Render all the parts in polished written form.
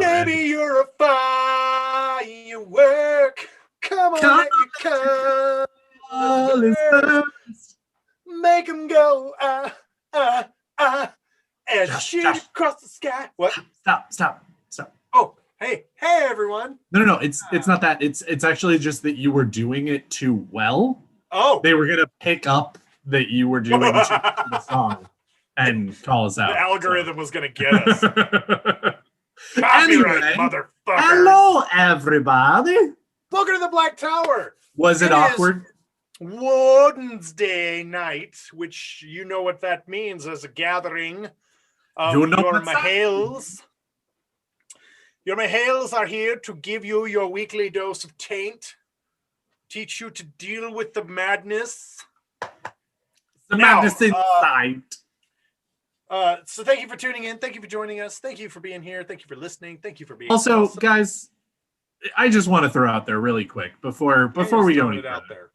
Yeah, Baby, you're a firework. Come on, let your colors make them go, as you shoot across the sky. What? Stop. Oh, hey, everyone. No, it's not that. It's actually just that you were doing it too well. Oh. They were going to pick up that you were doing the song and call us out. The algorithm was going to get us. Anyway, motherfuckers. Hello, everybody. Welcome to the Black Tower. Was it awkward? Wednesday night, which you know what that means as a gathering of your Mahales. Your Mahales are here to give you your weekly dose of taint, teach you to deal with the madness. Madness inside. So thank you for tuning in. Thank you for joining us. Thank you for being here. Thank you for listening. Thank you for being also, awesome. Guys, I just want to throw out there really quick before we go any out further. there.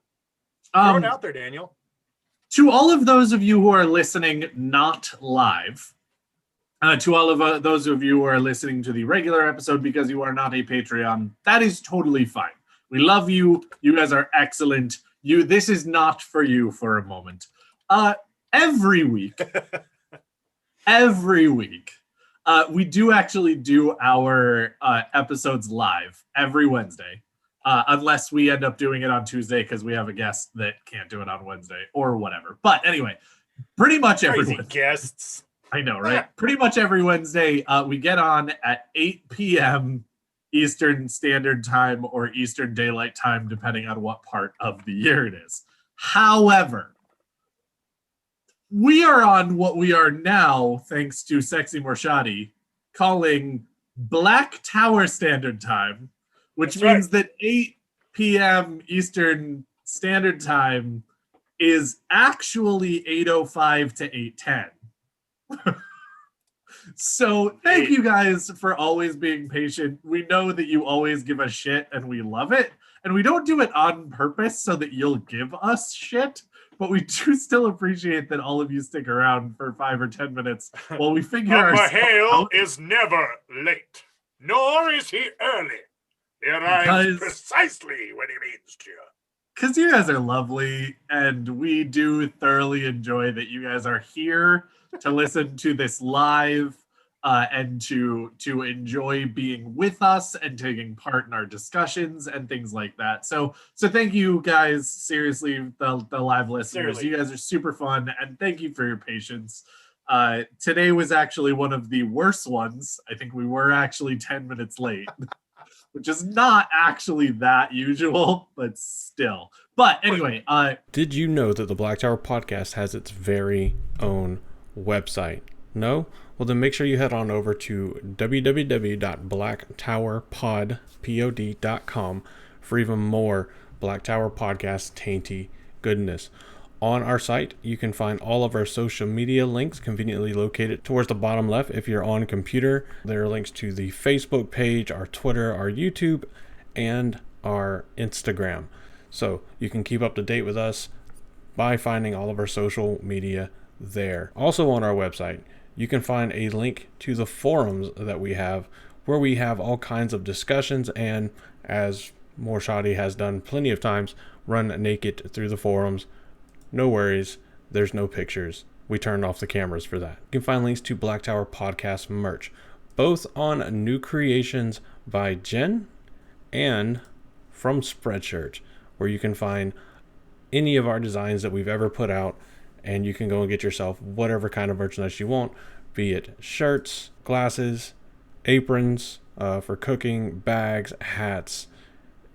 Throw it out there, Daniel. To all of those of you who are listening not live, to all of those of you who are listening to the regular episode because you are not a Patreon, that is totally fine. We love you. You guys are excellent. This is not for you for a moment. Every week, we do actually do our episodes live every Wednesday. Unless we end up doing it on Tuesday because we have a guest that can't do it on Wednesday or whatever. But anyway, pretty much every guests. I know, right? Pretty much every Wednesday, we get on at 8 p.m. Eastern Standard Time or Eastern Daylight Time, depending on what part of the year it is. However, we are on what we are now, thanks to Sexy Morshadi, calling Black Tower Standard Time, which means that 8 p.m. Eastern Standard Time is actually 8:05 to 8:10. So thank you guys for always being patient. We know that you always give us shit and we love it. And we don't do it on purpose so that you'll give us shit. But we do still appreciate that all of you stick around for 5 or 10 minutes while we figure out. Mahale is never late, nor is he early. He arrives precisely when he means to. Because you guys are lovely, and we do thoroughly enjoy that you guys are here to listen to this live and to enjoy being with us and taking part in our discussions and things like that. So thank you guys, seriously, the live listeners. You guys are super fun, and thank you for your patience. Today was actually one of the worst ones. I think we were actually 10 minutes late. Which is not actually that usual, but still. But anyway, did you know that the Black Tower Podcast has its very own website? No? Well, then make sure you head on over to www.blacktowerpod.com for even more Black Tower Podcast tainty goodness. On our site, you can find all of our social media links conveniently located towards the bottom left if you're on a computer. There are links to the Facebook page, our Twitter, our YouTube, and our Instagram. So you can keep up to date with us by finding all of our social media there. Also on our website, you can find a link to the forums that we have, where we have all kinds of discussions and, as Morshadi has done plenty of times, run naked through the forums. No worries, there's no pictures. We turned off the cameras for that. You can find links to Black Tower Podcast merch, both on New Creations by Jen and from Spreadshirt, where you can find any of our designs that we've ever put out, and you can go and get yourself whatever kind of merchandise you want, be it shirts, glasses, aprons for cooking, bags, hats,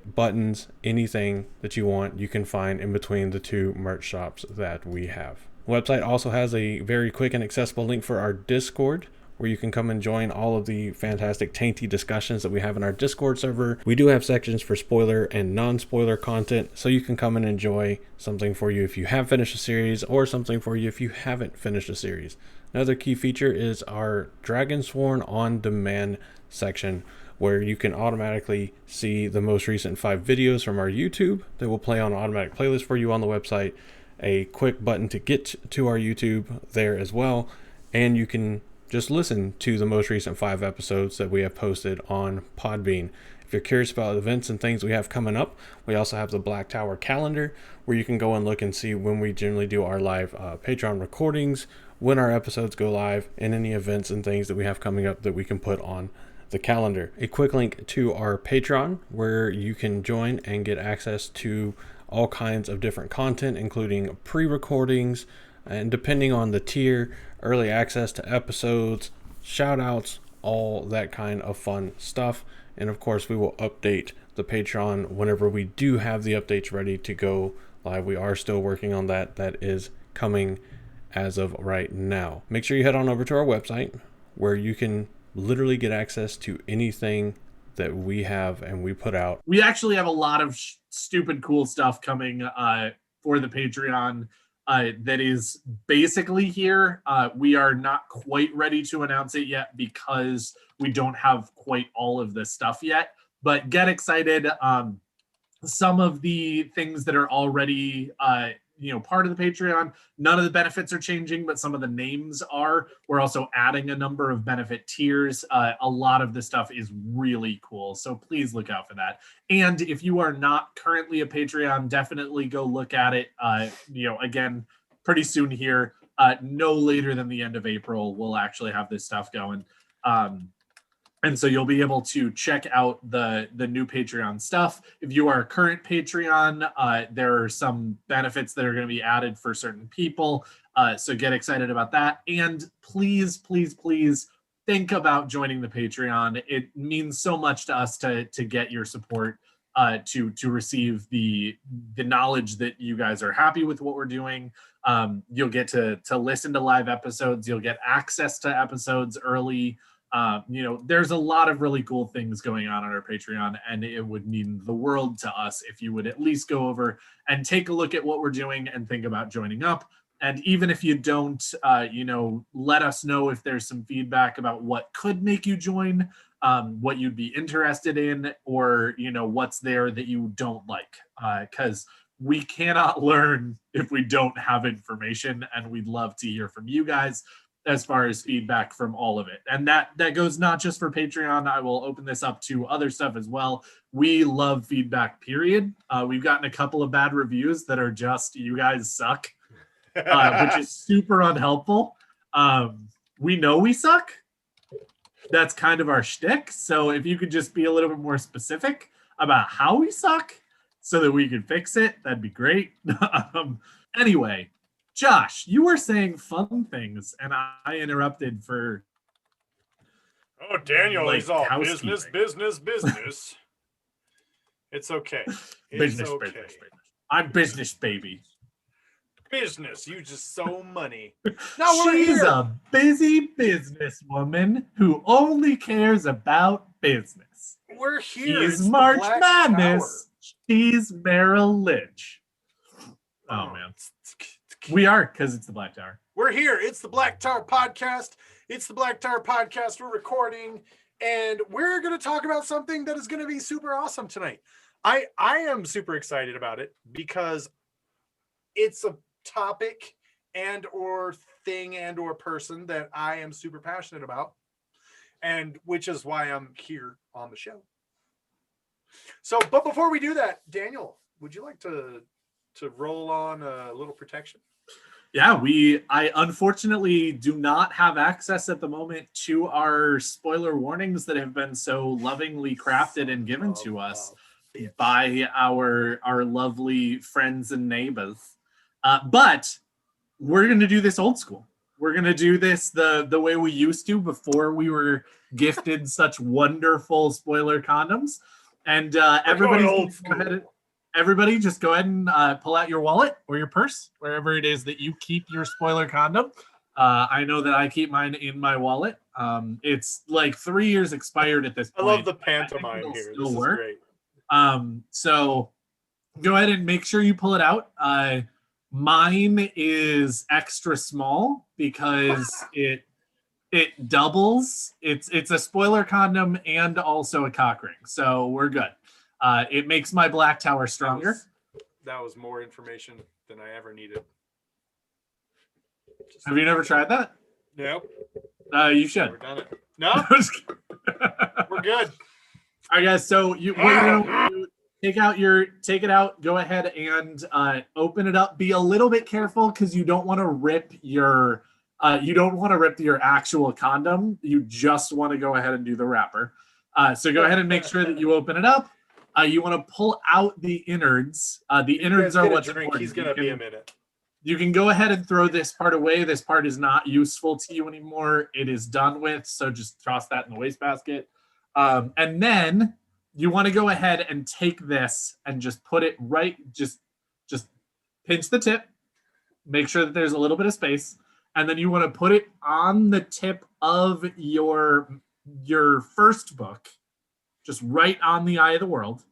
buttons, anything that you want, you can find in between the two merch shops that we have. The website also has a very quick and accessible link for our Discord, where you can come and join all of the fantastic tainty discussions that we have in our Discord server. We do have sections for spoiler and non-spoiler content, so you can come and enjoy something for you if you have finished a series, or something for you if you haven't finished a series. Another key feature is our Dragonsworn on demand section, where you can automatically see the most recent 5 videos from our YouTube that will play on an automatic playlist for you on the website, a quick button to get to our YouTube there as well, and you can just listen to the most recent 5 episodes that we have posted on Podbean. If you're curious about events and things we have coming up, we also have the Black Tower calendar where you can go and look and see when we generally do our live Patreon recordings, when our episodes go live, and any events and things that we have coming up that we can put on the calendar. A quick link to our Patreon where you can join and get access to all kinds of different content, including pre-recordings, and depending on the tier, early access to episodes, shout outs, all that kind of fun stuff. And of course, we will update the Patreon whenever we do have the updates ready to go live. We are still working on that. That is coming as of right now. Make sure you head on over to our website where you can literally get access to anything that we have and we put out. We actually have a lot of stupid cool stuff coming for the Patreon that is basically here. We are not quite ready to announce it yet because we don't have quite all of this stuff yet, but get excited. Some of the things that are already part of the Patreon, none of the benefits are changing, but some of the names are. We're also adding a number of benefit tiers. A lot of the stuff is really cool, so please look out for that. And if you are not currently a Patreon, definitely go look at it. Again, pretty soon here, no later than the end of April, we'll actually have this stuff going. And so you'll be able to check out the new Patreon stuff. If you are a current Patreon, there are some benefits that are going to be added for certain people. So get excited about that. And please, please, please think about joining the Patreon. It means so much to us to get your support, to receive the knowledge that you guys are happy with what we're doing. You'll get to listen to live episodes. You'll get access to episodes early. There's a lot of really cool things going on our Patreon, and it would mean the world to us if you would at least go over and take a look at what we're doing and think about joining up. And even if you don't, let us know if there's some feedback about what could make you join, what you'd be interested in, or, what's there that you don't like, because we cannot learn if we don't have information, and we'd love to hear from you guys as far as feedback from all of it. And that goes not just for Patreon. I will open this up to other stuff as well. We love feedback, period. We've gotten a couple of bad reviews that are just, you guys suck, which is super unhelpful. We know we suck. That's kind of our shtick. So if you could just be a little bit more specific about how we suck so that we can fix it, that'd be great. Anyway, Josh, you were saying fun things, and I interrupted for... Oh, Daniel, he's all business. It's okay. Business. I'm business, baby. Business. You just so money. She's a busy businesswoman who only cares about business. We're here. He's March Madness. She's Merrill Lynch. Oh, man. We are, because it's the Black Tower. We're here. It's the Black Tower podcast. We're recording, and we're going to talk about something that is going to be super awesome tonight. I am super excited about it because it's a topic and or thing and or person that I am super passionate about, and which is why I'm here on the show. So, but before we do that, Daniel, would you like to roll on a little protection? Yeah, I unfortunately do not have access at the moment to our spoiler warnings that have been so lovingly crafted and given to us by our lovely friends and neighbors. But we're going to do this old school. We're going to do this the way we used to before we were gifted such wonderful spoiler condoms. And everybody just go ahead and pull out your wallet or your purse, wherever it is that you keep your spoiler condom. I know that I keep mine in my wallet. It's like 3 years expired at this point. I love the pantomime here. This is great. So go ahead and make sure you pull it out. Mine is extra small because it doubles. It's a spoiler condom and also a cock ring. So we're good. It makes my Black Tower stronger. That was more information than I ever needed. Have you never tried that? Nope. You should. We're done it. No, we're good. All right, guys. So what you're gonna do, take it out. Go ahead and open it up. Be a little bit careful because you don't want to rip your actual condom. You just want to go ahead and do the wrapper. So go ahead and make sure that you open it up. You want to pull out the innards. The innards are what's important. He's gonna be a minute. You can go ahead and throw this part away. This part is not useful to you anymore. It is done with. So just toss that in the wastebasket. And then you want to go ahead and take this and just put it right. Just pinch the tip. Make sure that there's a little bit of space. And then you want to put it on the tip of your first book, just right on the eye of the world.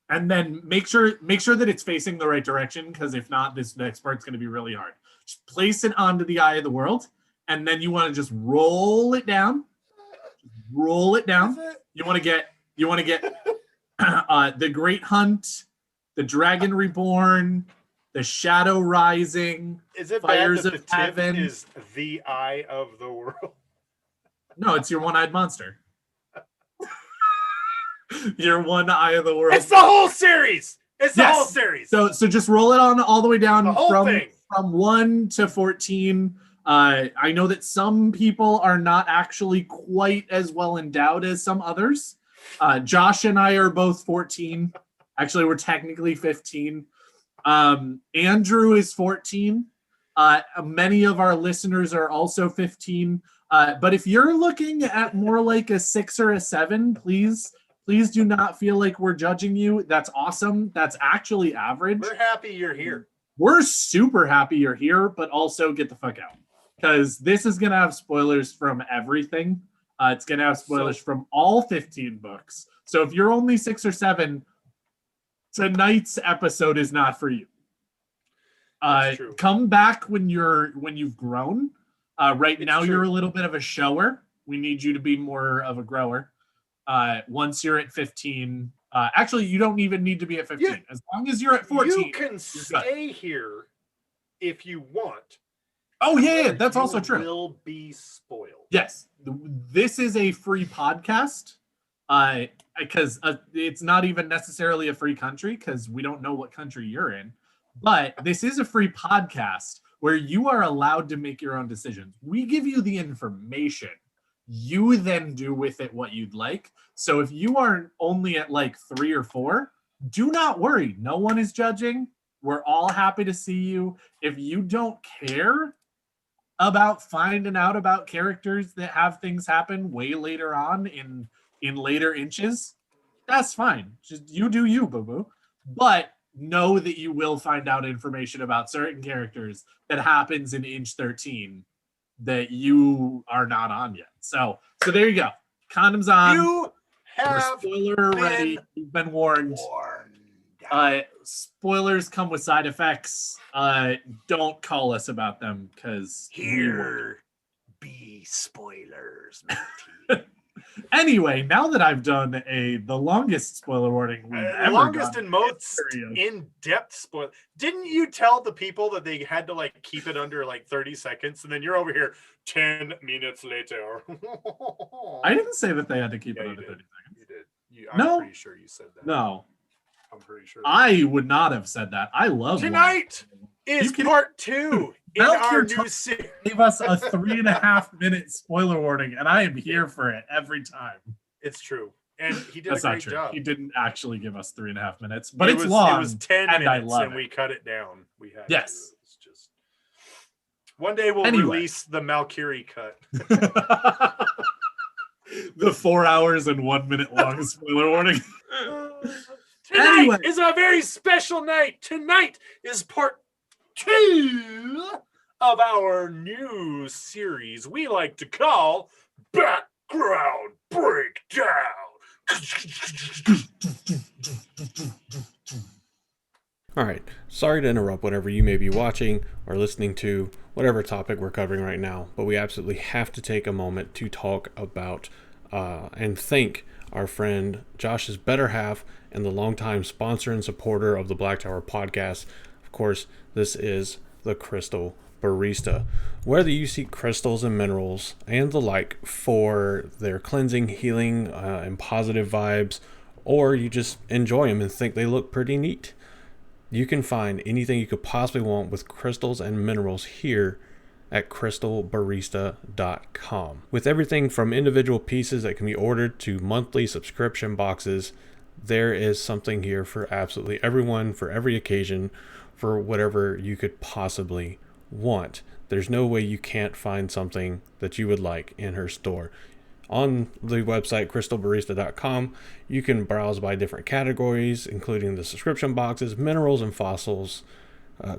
And then make sure that it's facing the right direction, because if not, this next part's going to be really hard. Just place it onto the eye of the world, and then you want to just roll it down. Roll it down. You want to get the Great Hunt, the Dragon Reborn, the Shadow Rising, Is it Fires bad that of the Heaven. tip is the eye of the world? No, it's your one-eyed monster. Your one eye of the world. It's the whole series. It's the whole series. So just roll it on all the way down The whole thing. from 1 to 14. I know that some people are not actually quite as well endowed as some others. Josh and I are both 14. Actually, we're technically 15. Andrew is 14. Many of our listeners are also 15. But if you're looking at more like a 6 or a 7, please do not feel like we're judging you. That's awesome. That's actually average. We're happy you're here. We're super happy you're here, but also get the fuck out, because this is going to have spoilers from everything. It's going to have spoilers from all 15 books. So if you're only 6 or 7, tonight's episode is not for you. Come back when you've grown. Right now you're a little bit of a shower. We need you to be more of a grower. Once you're at 15, actually, you don't even need to be at 15. As long as you're at 14, you can stay here if you want. Oh yeah, that's also true. Will be spoiled. Yes, this is a free podcast. Because it's not even necessarily a free country, because we don't know what country you're in. But this is a free podcast where you are allowed to make your own decisions. We give you the information. You then do with it what you'd like. So if you are only at like 3 or 4, do not worry. No one is judging. We're all happy to see you. If you don't care about finding out about characters that have things happen way later on in later inches, that's fine. Just you do you, boo-boo. But know that you will find out information about certain characters that happens in inch 13 that you are not on yet. So there you go. Condoms on. You have spoiler ready. You've been warned. Spoilers come with side effects. Don't call us about them, because here be spoilers, Matty. Anyway, now that I've done the longest spoiler warning we've ever longest done and most in-depth spoiler. Didn't you tell the people that they had to like keep it under like 30 seconds, and then you're over here 10 minutes later? I didn't say that they had to keep it under 30 seconds. You did. I'm pretty sure you said that. No. I'm pretty sure. I would not have said that. I love tonight is part 2 in our new series. Gave us a 3.5 minute spoiler warning, and I am here for it every time. It's true. And he did That's a not great true. job. He didn't actually give us 3.5 minutes, but it's long. It was 10 and minutes, I love and it. we cut it down. We had yes. To. It's just one day we'll release the Malkiri cut. The 4 hours and 1 minute long spoiler warning. Tonight is a very special night. Tonight is part 2 of our new series we like to call Background Breakdown. All right, sorry to interrupt whatever you may be watching or listening to, whatever topic we're covering right now, but we absolutely have to take a moment to talk about and thank our friend Josh's better half and the longtime sponsor and supporter of the Black Tower podcast. Of course, this is the Crystal Barista. Whether you seek crystals and minerals and the like for their cleansing, healing, and positive vibes, or you just enjoy them and think they look pretty neat, you can find anything you could possibly want with crystals and minerals here at crystalbarista.com. With everything from individual pieces that can be ordered to monthly subscription boxes, there is something here for absolutely everyone, for every occasion, for whatever you could possibly want. There's no way you can't find something that you would like in her store. On the website crystalbarista.com, you can browse by different categories, including the subscription boxes, minerals and fossils,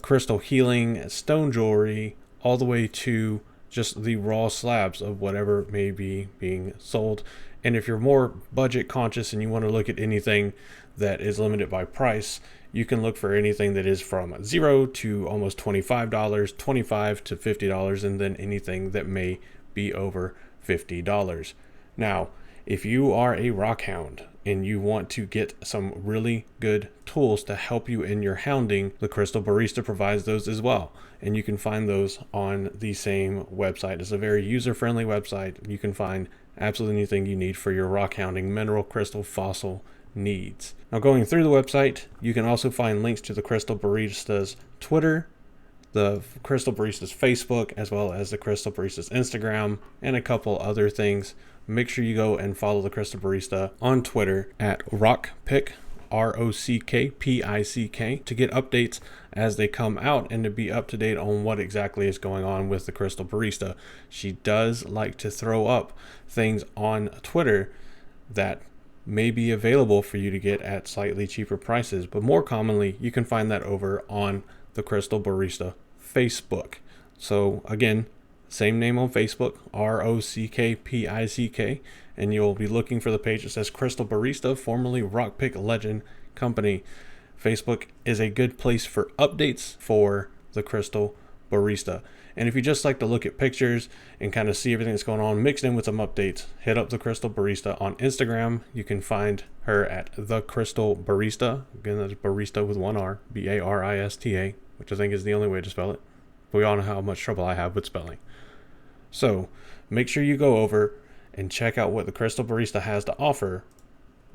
crystal healing, stone jewelry, all the way to just the raw slabs of whatever may be being sold. And if you're more budget conscious and you want to look at anything that is limited by price, you can look for anything that is from $0 to almost $25, $25 to $50, and then anything that may be over $50. Now, if you are a rock hound and you want to get some really good tools to help you in your hounding, the Crystal Barista provides those as well. And you can find those on the same website. It's a very user-friendly website. You can find absolutely anything you need for your rock hounding, mineral, crystal, fossil needs. Now, going through the website, you can also find links to the Crystal Barista's Twitter, the Crystal Barista's Facebook, as well as the Crystal Barista's Instagram, and a couple other things. Make sure you go and follow the Crystal Barista on Twitter at rockpick, ROCKPICK, to get updates as they come out and to be up to date on what exactly is going on with the Crystal Barista. She does like to throw up things on Twitter that may be available for you to get at slightly cheaper prices, but more commonly you can find that over on the Crystal Barista Facebook. So again, same name on Facebook, ROCKPICK, and you'll be looking for the page that says Crystal Barista, formerly Rockpick Legend Company. Facebook is a good place for updates for the Crystal Barista. And if you just like to look at pictures and kind of see everything that's going on mixed in with some updates, hit up the Crystal Barista on Instagram. You can find her at the Crystal Barista. Again, that's barista with one R, BARISTA, which I think is the only way to spell it. But we all know how much trouble I have with spelling. So make sure you go over and check out what the Crystal Barista has to offer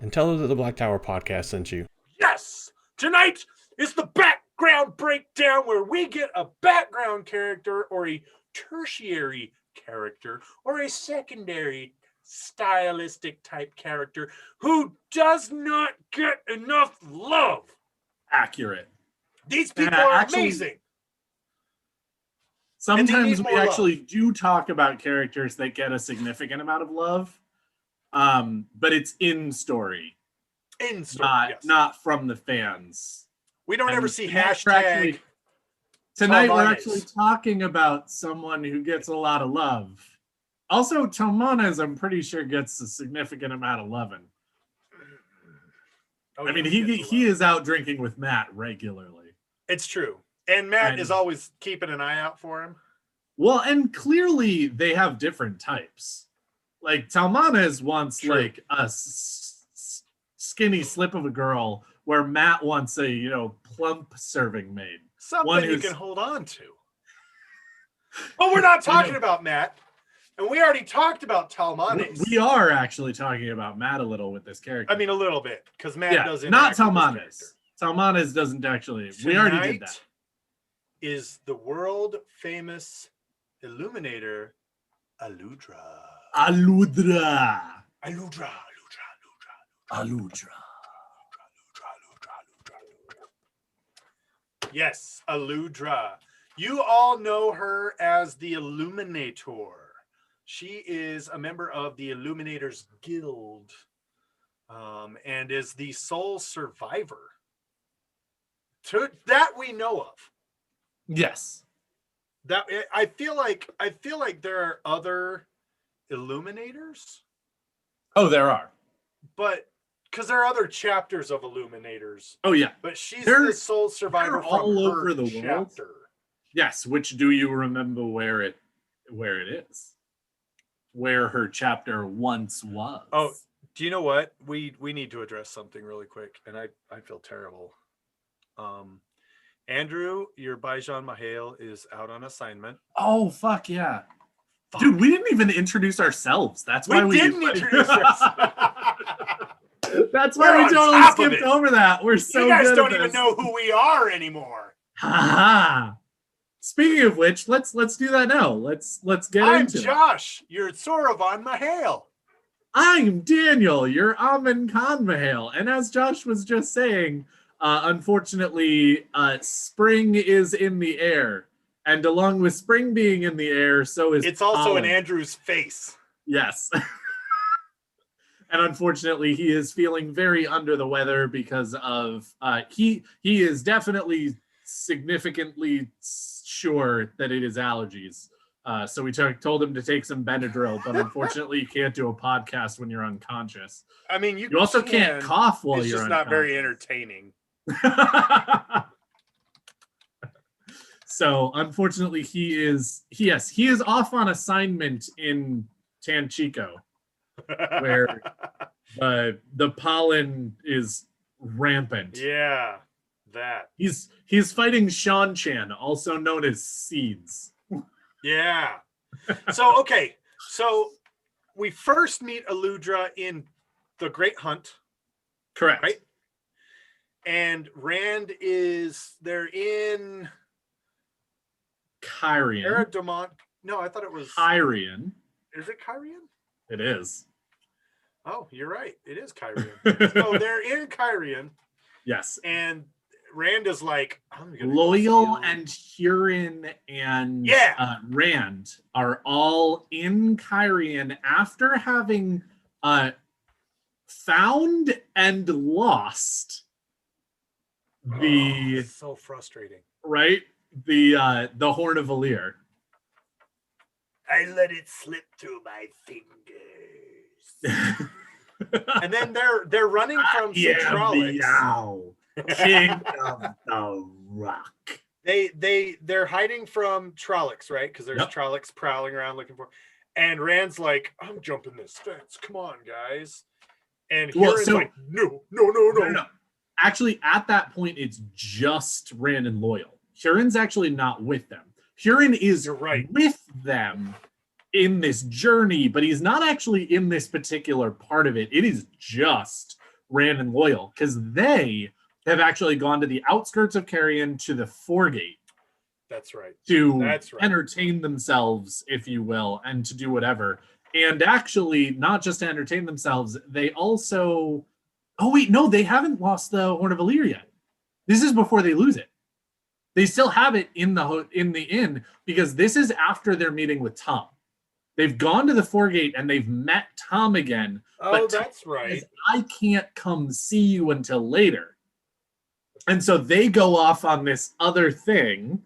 and tell her that the Black Tower podcast sent you. Yes! Tonight is the background breakdown where we get a background character or a tertiary character or a secondary stylistic type character who does not get enough love. Accurate. These people are amazing. Sometimes we actually do talk about characters that get a significant amount of love, but it's in story. In story, not from the fans. We don't ever see hashtag. Tonight we're actually talking about someone who gets a lot of love. Also, Tomanes, I'm pretty sure, gets a significant amount of loving. Oh, I mean, he is out drinking with Matt regularly. It's true. And Matt is always keeping an eye out for him. Well, and clearly they have different types. Like, Talmanes wants like a skinny slip of a girl, where Matt wants a, plump serving maid. Something you can hold on to. But we're not talking about Matt. And we already talked about Talmanes. We are actually talking about Matt a little with this character. I mean, a little bit, because Matt doesn't. Not Talmanes. Talmanes doesn't actually. We already did that. Is the world famous illuminator Aludra. Aludra. Yes, Aludra. You all know her as the Illuminator. She is a member of the Illuminators Guild, and is the sole survivor that we know of. Yes. That I feel like there are other Illuminators. Oh, there are. But because there are other chapters of Illuminators. Oh yeah. But she's the sole survivor all over the chapter. world. Yes, which do you remember where it is? Where her chapter once was. Oh, do you know what? We need to address something really quick, and I feel terrible. Andrew, your Bijan Mahale is out on assignment. Oh, fuck yeah. Dude, we didn't even introduce ourselves. That's why we didn't introduce ourselves. That's why we totally skipped over that. We're so good. You guys at don't this. even know who we are anymore. Ha. Speaking of which, let's do that now. Let's get into it. I'm Josh, your Soravan Mahale. I'm Daniel, your Amin Khan Mahale. And as Josh was just saying, unfortunately, spring is in the air. And along with spring being in the air, so is it's also pollen. in Andrew's face. Yes. And unfortunately, he is feeling very under the weather because of he is definitely significantly sure that it is allergies. So we told him to take some Benadryl, but unfortunately, you can't do a podcast when you're unconscious. I mean, you also can't cough while you're unconscious. It's just not very entertaining. So unfortunately, he is off on assignment in Tanchico, where the pollen is rampant. Yeah, that. He's fighting Sean Chan, also known as Seeds. Yeah. So we first meet Aludra in The Great Hunt. Correct. Right? And Rand they're in Kyrian. Eridamont. No, I thought it was Kyrian. Is it Kyrian? It is. Oh, you're right. It is Kyrian. So they're in Kyrian. Yes. And Rand is like, I'm gonna Loyal and Huron and Rand are all in Kyrian after having found and lost the so frustrating. Right? The Horn of Valir. I let it slip through my fingers. And then they're running from Trollocs. King of the Rock. They're hiding from Trollocs, right? Because there's Trollocs prowling around looking for. And Rand's like, I'm jumping this fence. Come on, guys. And Huron's like, no. Actually, at that point, it's just Rand and Loyal. Huron's actually not with them. Huron is with them in this journey, but he's not actually in this particular part of it. It is just Rand and Loyal, because they have actually gone to the outskirts of Carrion to the Foregate. That's right. To entertain themselves, if you will, and to do whatever. And actually, not just to entertain themselves, they also... Oh, wait, no, they haven't lost the Horn of Valir yet. This is before they lose it. They still have it in the inn, because this is after their meeting with Tom. They've gone to the Foregate and they've met Tom again. Oh, that's right. I can't come see you until later. And so they go off on this other thing,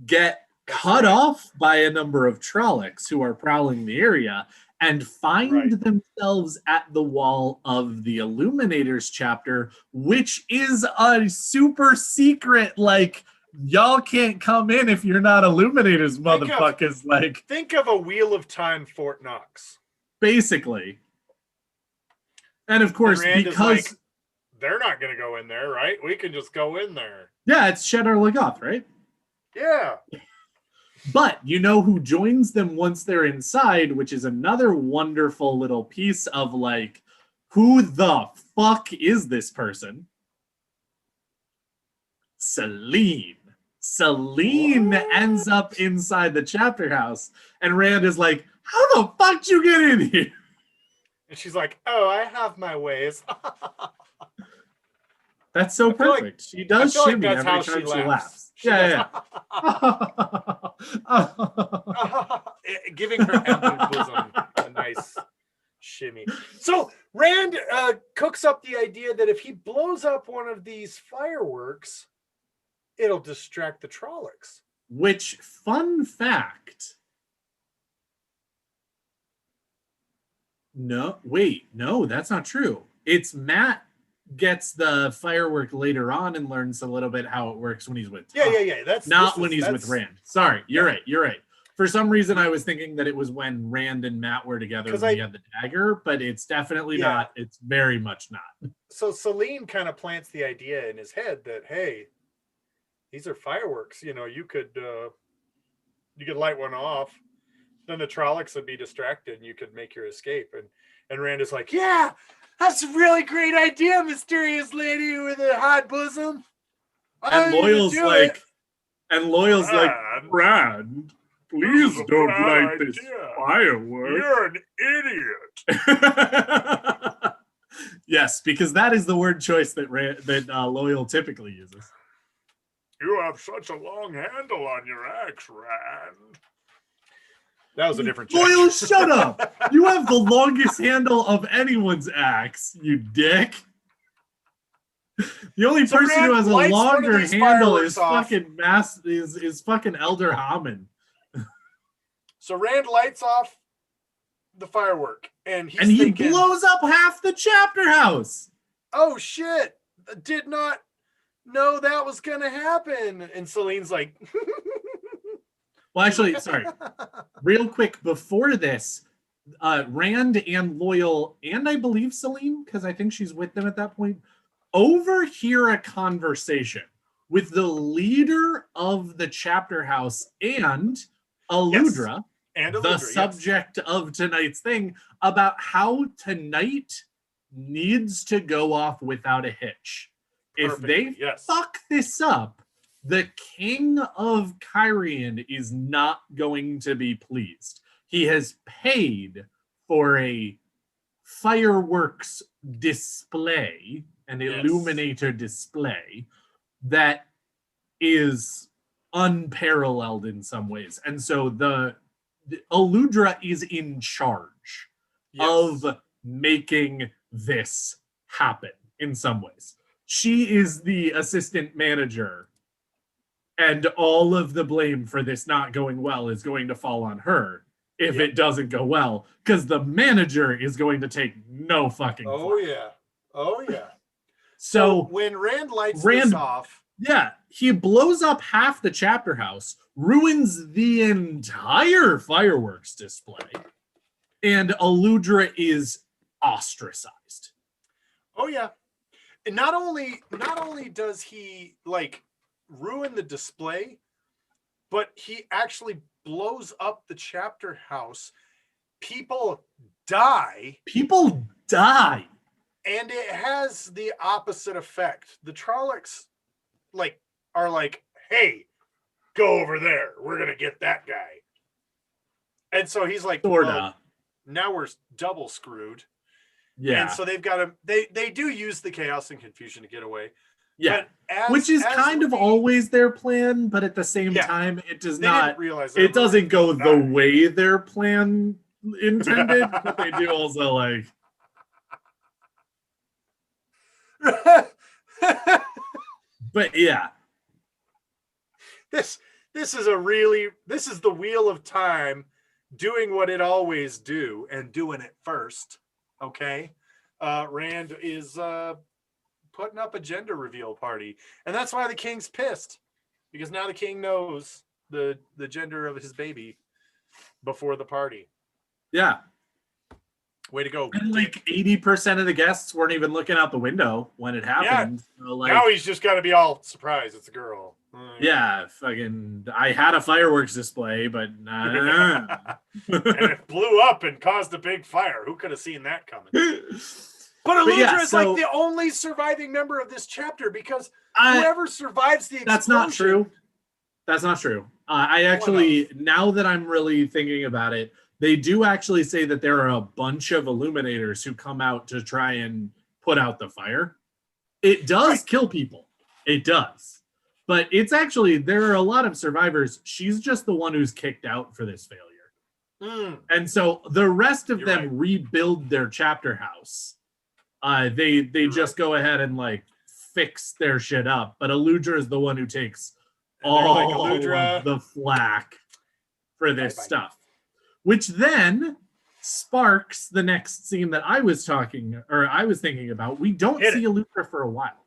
get cut off by a number of Trollocs who are prowling the area, and find themselves at the wall of the Illuminators chapter, which is a super secret, like, y'all can't come in if you're not Illuminators, motherfuckers. Think of a Wheel of Time Fort Knox. Basically. And of course, because they're not going to go in there, right? We can just go in there. Yeah, it's Shedar Lagoth, right? Yeah. But you know who joins them once they're inside, which is another wonderful little piece of who the fuck is this person? Selene. Selene ends up inside the chapter house, and Rand is like, how the fuck did you get in here? And she's like, oh, I have my ways. That's so perfect. She does shimmy every time she laughs. Yeah. Giving her ample bosom a nice shimmy. So Rand cooks up the idea that if he blows up one of these fireworks, it'll distract the Trollocs. Which, fun fact... No, that's not true. It's Matt gets the firework later on and learns a little bit how it works when he's with Tom. Yeah. That's not when he's with Rand. Sorry, you're right. For some reason, I was thinking that it was when Rand and Matt were together when he had the dagger, but it's definitely not. It's very much not. So Selene kind of plants the idea in his head that, hey, these are fireworks. You know, you could light one off. Then the Trollocs would be distracted and you could make your escape. And Rand is like, yeah, that's a really great idea, mysterious lady with a hot bosom. And Loyal's like, Rand, please don't light this firework. You're an idiot. Yes, because that is the word choice that Loyal typically uses. You have such a long handle on your axe, Rand. That was a different change. Loyal, shut up! You have the longest handle of anyone's axe, you dick. The only person who has a longer handle is fucking is fucking Elder Hammond. So Rand lights off the firework, and he thinking, blows up half the chapter house. Oh shit! Did not know that was gonna happen. And Celine's like, well, actually, sorry. Real quick before this, Rand and Loyal, and I believe Celine, because I think she's with them at that point, overhear a conversation with the leader of the chapter house and Aludra, the subject of tonight's thing, about how tonight needs to go off without a hitch. If they fuck this up, the king of Kyrian is not going to be pleased. He has paid for a fireworks display, an illuminator display that is unparalleled in some ways. And so the Aludra is in charge of making this happen in some ways. She is the assistant manager, and all of the blame for this not going well is going to fall on her if it doesn't go well, because the manager is going to take no fucking flack. Oh yeah. So when Rand lights this off, he blows up half the chapter house, ruins the entire fireworks display, and Aludra is ostracized. Oh yeah. And not only does he like ruin the display, but he actually blows up the chapter house. People die. And it has the opposite effect. The Trollocs are like, hey, go over there. We're gonna get that guy. And so he's like, well, now we're double screwed. Yeah. And so they've got to they do use the chaos and confusion to get away. Yeah. Which is kind of always their plan, but at the same time it does not realize it doesn't go the way their plan intended, but they do also like but yeah. This is the wheel of time doing what it always do and doing it first. Okay. Rand is putting up a gender reveal party, and that's why the king's pissed, because now the king knows the gender of his baby before the party. Yeah. Way to go. And like 80% of the guests weren't even looking out the window when it happened. Yeah. So, like, now he's just got to be all surprised it's a girl. Yeah, fucking I had a fireworks display, but and it blew up and caused a big fire. Who could have seen that coming? But Aludra is like the only surviving member of this chapter, because whoever survives the explosion... That's not true. That's not true. I actually, now that I'm really thinking about it, they do actually say that there are a bunch of illuminators who come out to try and put out the fire. It does kill people. It does. But it's actually, there are a lot of survivors. She's just the one who's kicked out for this failure. And so the rest of them rebuild their chapter house. They just go ahead and like fix their shit up. But Aludra is the one who takes all of the flack for this stuff. Which then sparks the next scene that I was thinking about. We don't see Aludra for a while.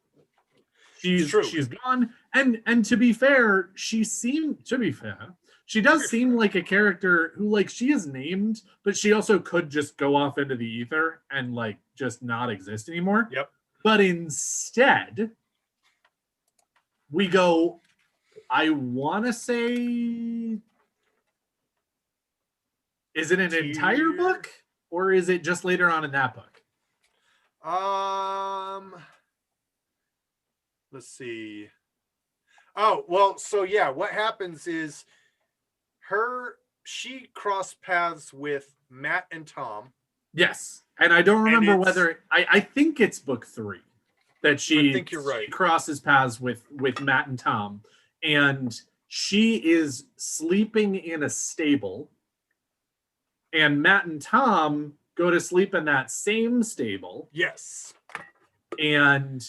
She's gone, and to be fair, she does seem like a character who, like, she is named, but she also could just go off into the ether and like just not exist anymore. Yep. But instead, we go I want to say, is it an entire book, or is it just later on in that book? Let's see. Oh, well, so yeah, what happens is she crossed paths with Matt and Tom. Yes. And I don't remember whether I think it's book 3 that I think you're right. She crosses paths with Matt and Tom, and she is sleeping in a stable, and Matt and Tom go to sleep in that same stable. Yes. And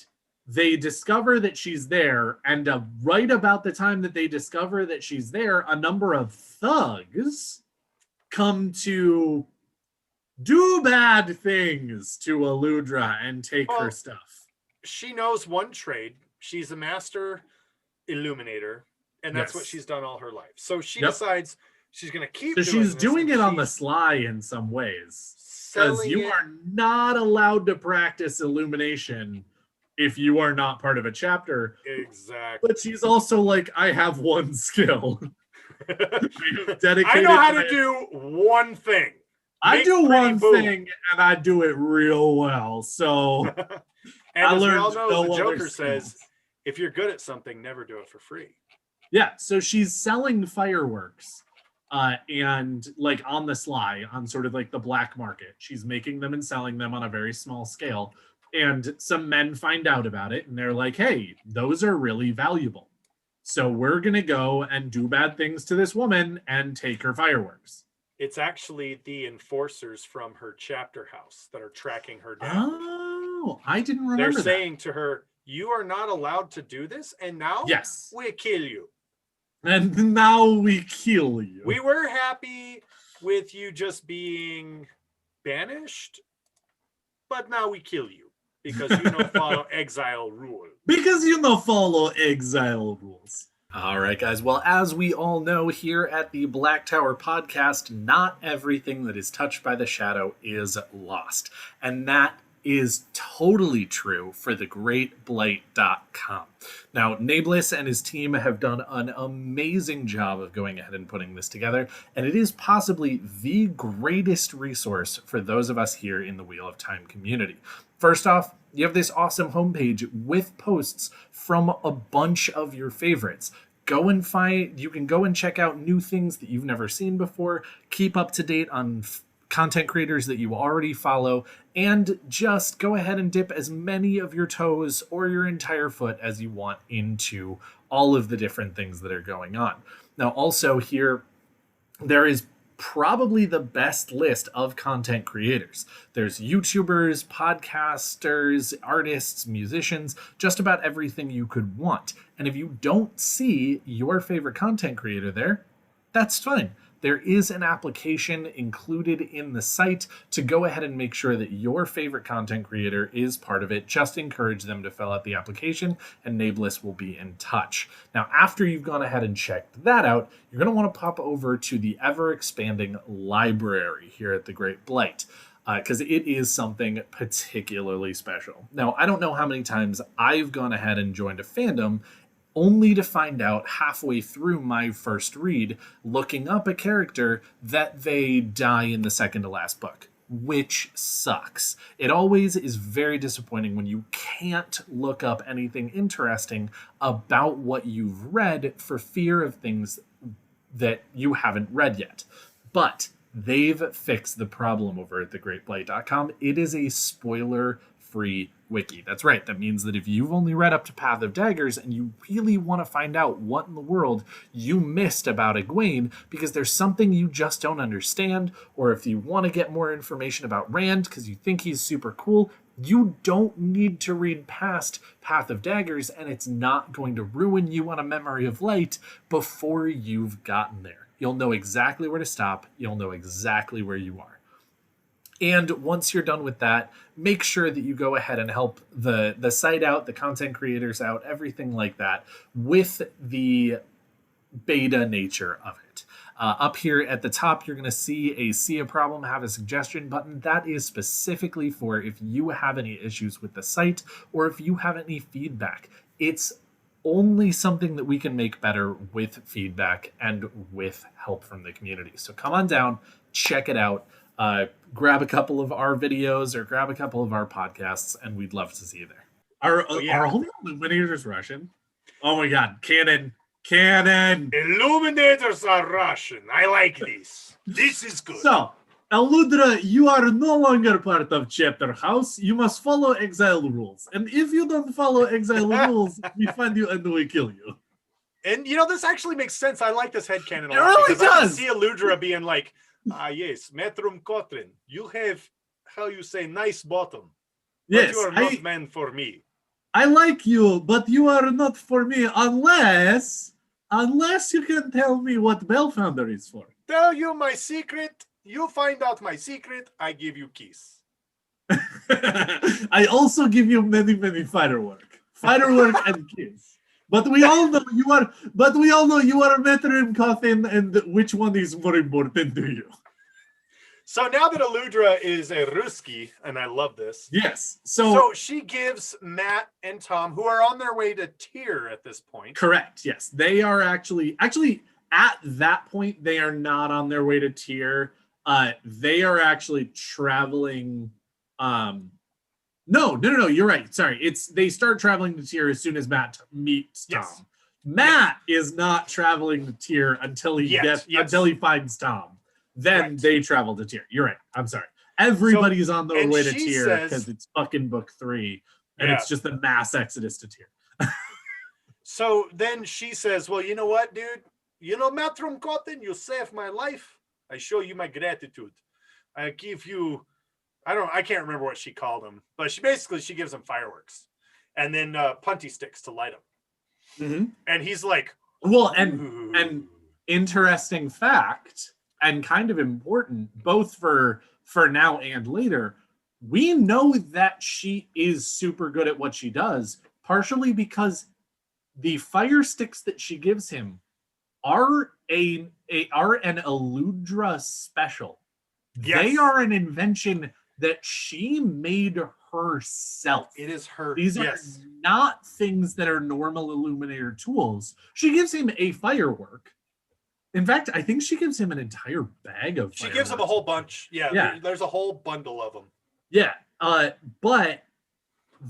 they discover that she's there, and right about the time that they discover that she's there, a number of thugs come to do bad things to Aludra and take her stuff. She knows one trade. She's a master illuminator, and that's what she's done all her life. So she decides she's going to keep doing this. So she's doing it on the sly in some ways. Because you are not allowed to practice illumination if you are not part of a chapter. Exactly. But she's also like, I have one skill. I know how to do one thing. I do one thing, and I do it real well. So and as we all know, the Joker says, if you're good at something, never do it for free. Yeah, so she's selling fireworks. And like on the sly, on sort of like the black market. She's making them and selling them on a very small scale. And some men find out about it, and they're like, hey, those are really valuable. So we're going to go and do bad things to this woman and take her fireworks. It's actually the enforcers from her chapter house that are tracking her down. Oh, I didn't remember They're saying to her, you are not allowed to do this, and now we kill you. And now we kill you. We were happy with you just being banished, but now we kill you because you don't follow exile rules. Because you don't follow exile rules. All right, guys. Well, as we all know here at the Black Tower podcast, not everything that is touched by the shadow is lost. And that is totally true for thegreatblight.com. Now, Nablus and his team have done an amazing job of going ahead and putting this together, and it is possibly the greatest resource for those of us here in the Wheel of Time community. First off, you have this awesome homepage with posts from a bunch of your favorites. You can go and check out new things that you've never seen before, keep up to date on content creators that you already follow, and just go ahead and dip as many of your toes or your entire foot as you want into all of the different things that are going on. Now, also here, there is probably the best list of content creators. There's YouTubers, podcasters, artists, musicians, just about everything you could want. And if you don't see your favorite content creator there, that's fine. There is an application included in the site to go ahead and make sure that your favorite content creator is part of it. Just encourage them to fill out the application, and Nablus will be in touch. Now, after you've gone ahead and checked that out, you're going to want to pop over to the ever-expanding library here at the Great Blight, because it is something particularly special. Now, I don't know how many times I've gone ahead and joined a fandom only to find out halfway through my first read, looking up a character, that they die in the second to last book, which sucks. It always is very disappointing when you can't look up anything interesting about what you've read for fear of things that you haven't read yet. But they've fixed the problem over at thegreatblight.com. It is a spoiler-free wiki. That's right. That means that if you've only read up to Path of Daggers and you really want to find out what in the world you missed about Egwene because there's something you just don't understand, or if you want to get more information about Rand because you think he's super cool, you don't need to read past Path of Daggers, and it's not going to ruin you on a Memory of Light before you've gotten there. You'll know exactly where to stop. You'll know exactly where you are. And once you're done with that, make sure that you go ahead and help the site out, the content creators out, everything like that, with the beta nature of it. Up here at the top, you're going to see a problem, have a suggestion button. That is specifically for if you have any issues with the site or if you have any feedback. It's only something that we can make better with feedback and with help from the community. So come on down, check it out, grab a couple of our videos or grab a couple of our podcasts, and we'd love to see you there. Are all the Illuminators Russian? Oh my god, canon. Illuminators are Russian. I like this. This is good. So, Aludra, you are no longer part of Chapter House. You must follow exile rules. And if you don't follow exile rules, we find you and we kill you. And this actually makes sense. I like this headcanon a lot. It really because I can does. see Aludra being like, yes, Metrum Kotrin, you have, how you say, nice bottom. But Yes, you are not meant for me. I like you, but you are not for me unless you can tell me what Bellfounder is for. Tell you my secret. You find out my secret. I give you kiss. I also give you many firework and kiss. But we all know you are Metrim Coffin, and which one is more important to you? So now that Aludra is a Ruski, and I love this. Yes. So she gives Matt and Tom, who are on their way to Tyr at this point. Correct. Yes. They are actually at that point, they are not on their way to Tyr. They are actually traveling. No, you're right. Sorry. They start traveling to Tyr as soon as Matt meets Tom. Yes. Matt is not traveling to Tyr until he finds Tom. Then they travel to Tyr. You're right. I'm sorry. Everybody's on their way to Tyr because it's fucking book 3, and it's just the mass exodus to Tyr. So then she says, well, you know what, dude? Matrum Cotton, you saved my life. I show you my gratitude. I give you, I can't remember what she called them, but she gives them fireworks and then punty sticks to light them. Mm-hmm. And he's like, well, and interesting fact, and kind of important, both for now and later, we know that she is super good at what she does, partially because the fire sticks that she gives him are an Aludra special. Yes. They are an invention that she made herself. It is her. These are not things that are normal Illuminator tools. She gives him a firework. In fact, I think she gives him an entire bag of fireworks. She gives him a whole bunch. Yeah. There's a whole bundle of them. Yeah. But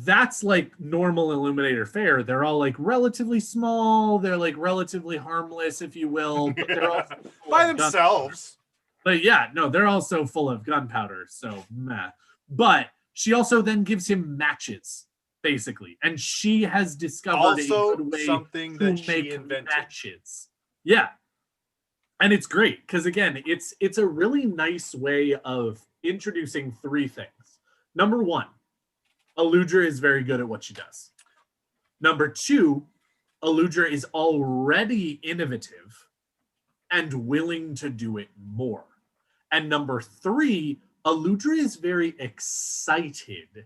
that's like normal Illuminator fare. They're all like relatively small. They're like relatively harmless, if you will. But they're all by themselves. But yeah, no, they're also full of gunpowder. So meh. But she also then gives him matches, basically, and she has discovered also a good way something to that make she invented. matches. Yeah, and it's great because again, it's a really nice way of introducing 3 things. Number 1, Aludra is very good at what she does. Number 2, Aludra is already innovative and willing to do it more. And number 3, Aludra is very excited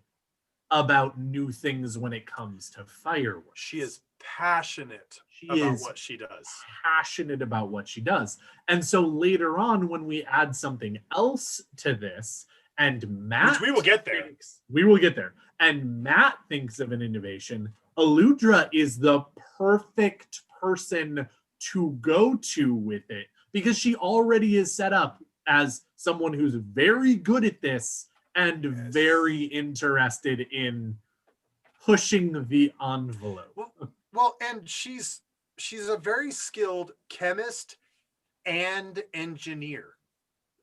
about new things when it comes to fireworks. She is passionate about what she does. Passionate about what she does. And so later on, when we add something else to this, and Matt... Which we will get there. We will get there. And Matt thinks of an innovation, Aludra is the perfect person to go to with it because she already is set up as someone who's very good at this and very interested in pushing the envelope. Well, and she's a very skilled chemist and engineer.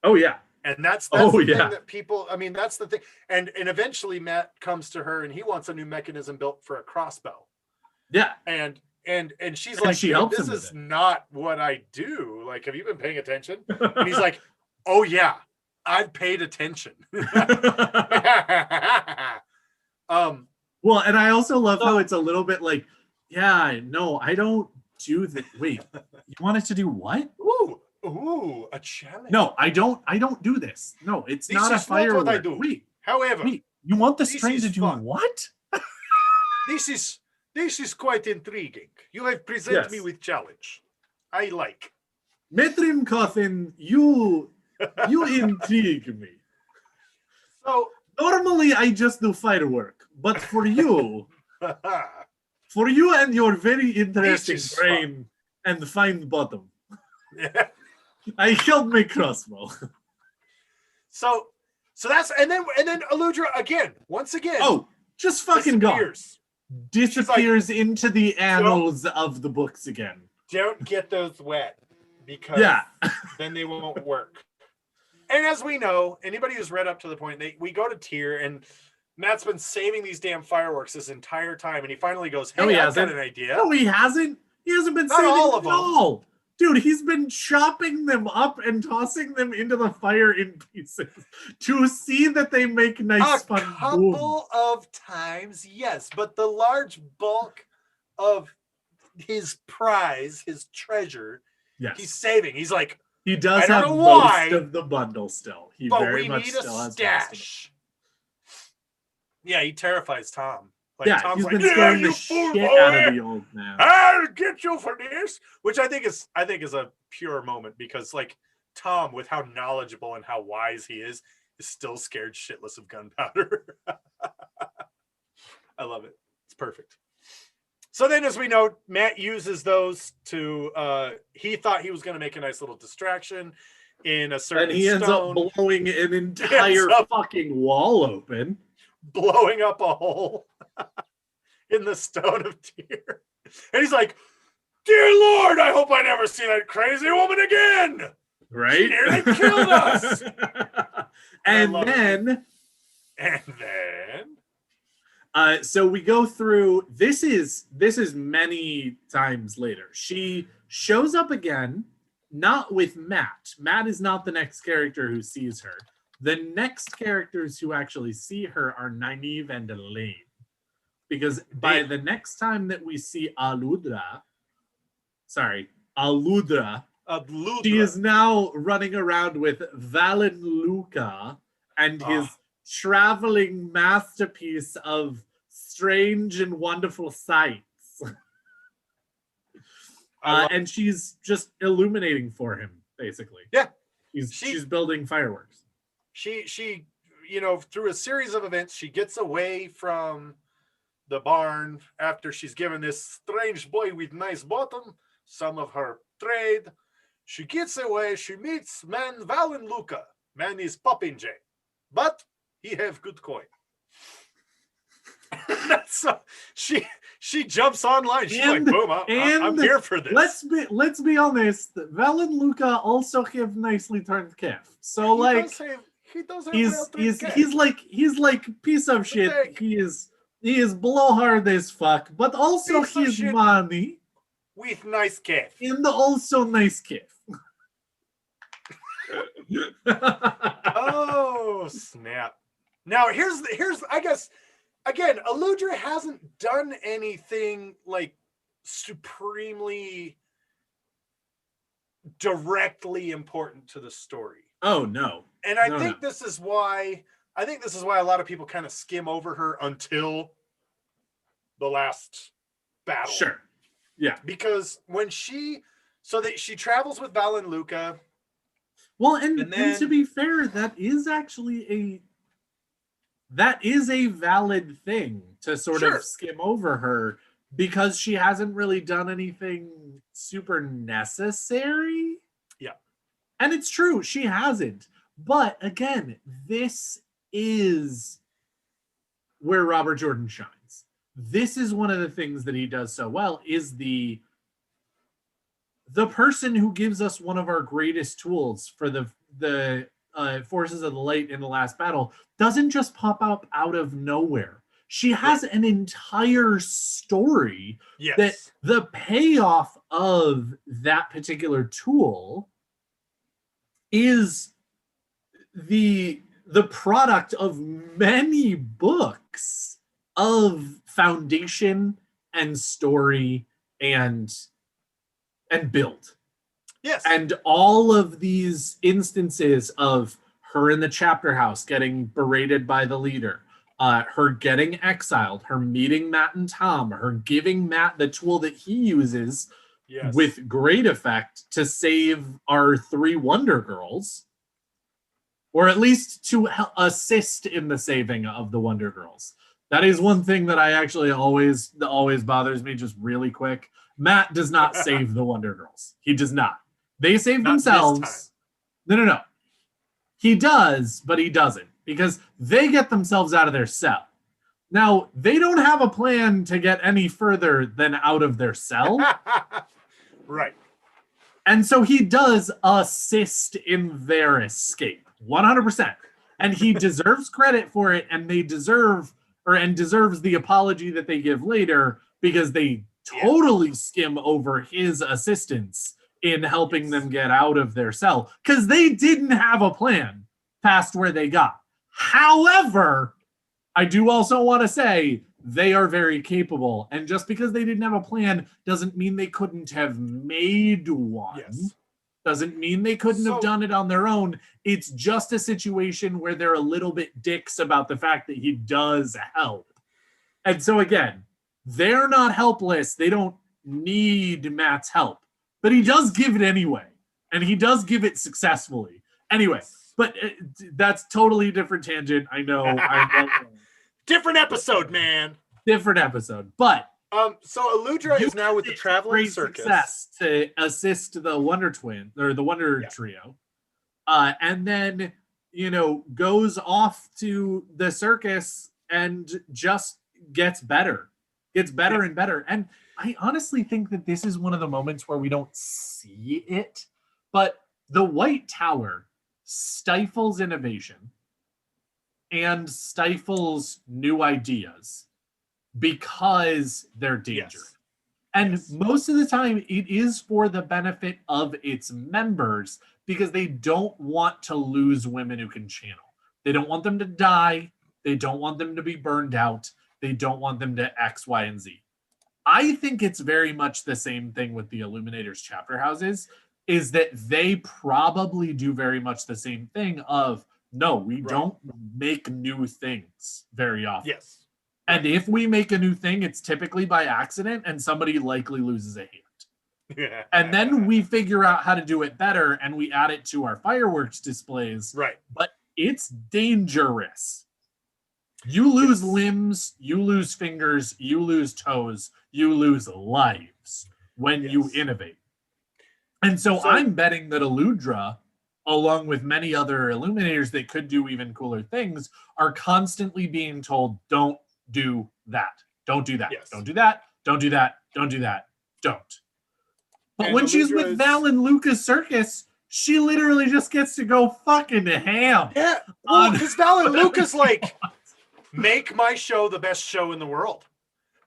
Oh yeah. And that's the thing that people, that's the thing. And eventually Matt comes to her and he wants a new mechanism built for a crossbow. Yeah. And she's like, she helps this him is with it. not what I do. Like, have you been paying attention? And he's like, oh yeah, I've paid attention. Well, and I also love how it's a little bit like, yeah, no, I don't do that. Wait, you want us to do what? Ooh, a challenge. No, I don't do this. No, it's not a firework. What I do. However, you want the string to do what? This is quite intriguing. You have presented me with challenge. I like. Metrim Coffin, you intrigue me. So normally I just do firework, but for you, For you and your very interesting is brain and fine bottom, Yeah. I killed my crossbow. So that's and then Aludra once again. Oh, just fucking gone. Disappears like, into the annals of the books again. Don't get those wet because then they won't work. And as we know, anybody who's read up to the point, we go to Tyr, and Matt's been saving these damn fireworks this entire time, and he finally goes, "Hey, I've got an idea." No, he hasn't. He hasn't been saving all of them. all. Dude, he's been chopping them up and tossing them into the fire in pieces to see that they make nice fun. A couple of times, yes, but the large bulk of his prize, his treasure, he's saving. He's like, he does have most of the bundle still. He very much still has stash. Yeah, he terrifies Tom. Tom's he's been scaring the shit out of the old man. I'll get you for this, which I think is a pure moment because Tom, with how knowledgeable and how wise he is still scared shitless of gunpowder. I love it. It's perfect. So then, as we know, Matt uses those to. He thought he was going to make a nice little distraction in a certain. And he ends up blowing an entire fucking wall open. Blowing up a hole in the stone of Tyr. And he's like, "Dear Lord, I hope I never see that crazy woman again." Right? She nearly killed us. and then so we go through this is many times later. She shows up again, not with Matt. Matt is not the next character who sees her. The next characters who actually see her are Nynaeve and Elaine. Because by the next time that we see Aludra, she is now running around with Valen Luca and his traveling masterpiece of strange and wonderful sights. And she's just illuminating for him, basically. Yeah. She's building fireworks. She through a series of events, she gets away from the barn after she's given this strange boy with nice bottom some of her trade. She gets away. She meets man Valen Luca. Man is popping Jay, but he have good coin. So she jumps online. She's like, boom! I'm here for this. Let's be honest. Valen Luca also have nicely turned calf. So he's like piece of shit. He is blowhard as fuck, but also he's money with nice calf. And also nice calf. Oh snap! Now here's I guess again, Aludra hasn't done anything supremely directly important to the story. Oh no. And I think this is why a lot of people kind of skim over her until the last battle. Sure. Yeah. Because when she travels with Valen Luca. Well, and to be fair, that is actually a valid thing to sort of skim over her because she hasn't really done anything super necessary. Yeah. And it's true, she hasn't. But again, this is where Robert Jordan shines. This is one of the things that he does so well is the person who gives us one of our greatest tools for the forces of the light in the last battle doesn't just pop up out of nowhere. She has an entire story that the payoff of that particular tool is the product of many books of foundation and story and build. Yes. And all of these instances of her in the chapter house getting berated by the leader, her getting exiled, her meeting Matt and Tom, her giving Matt the tool that he uses with great effect to save our 3 Wonder Girls, or at least to assist in the saving of the Wonder Girls. That is one thing that I actually always bothers me, just really quick. Matt does not save the Wonder Girls. He does not. They save Not this themselves. No. He does, but he doesn't, because they get themselves out of their cell. Now, they don't have a plan to get any further than out of their cell. Right. And so he does assist in their escape, 100%. And he deserves credit for it, and they deserves the apology that they give later, because they totally skim over his assistance in helping them get out of their cell, because they didn't have a plan past where they got. However, I do also want to say they are very capable, and just because they didn't have a plan doesn't mean they couldn't have made one. Yes. Doesn't mean they couldn't have done it on their own. It's just a situation where they're a little bit dicks about the fact that he does help. And so again, they're not helpless. They don't need Matt's help, but he does give it anyway, and he does give it successfully. Anyway, but that's totally a different tangent. I know. Different episode, man. Different episode, but so Aludra is now with the traveling circus. Success to assist the Wonder Twin or the Wonder Trio, and then goes off to the circus and just gets better and better. And I honestly think that this is one of the moments where we don't see it, but the White Tower stifles innovation and stifles new ideas because they're dangerous. And most of the time it is for the benefit of its members, because they don't want to lose women who can channel. They don't want them to die. They don't want them to be burned out. They don't want them to X, Y, and Z. I think it's very much the same thing with the Illuminators chapter houses, is that they probably do very much the same thing of, no, we don't make new things very often. Yes. And if we make a new thing, it's typically by accident, and somebody likely loses a hand. Yeah. And then we figure out how to do it better, and we add it to our fireworks displays. Right. But it's dangerous. You lose limbs, you lose fingers, you lose toes, you lose lives when you innovate. And so I'm betting that Aludra, along with many other Illuminators that could do even cooler things, are constantly being told, don't do that. Don't do that. Don't do that. Don't do that. Don't do that. Don't. But And when she's with Val and Lucas Circus, she literally just gets to go fucking ham. Yeah. Well, because Val and Lucas make my show the best show in the world.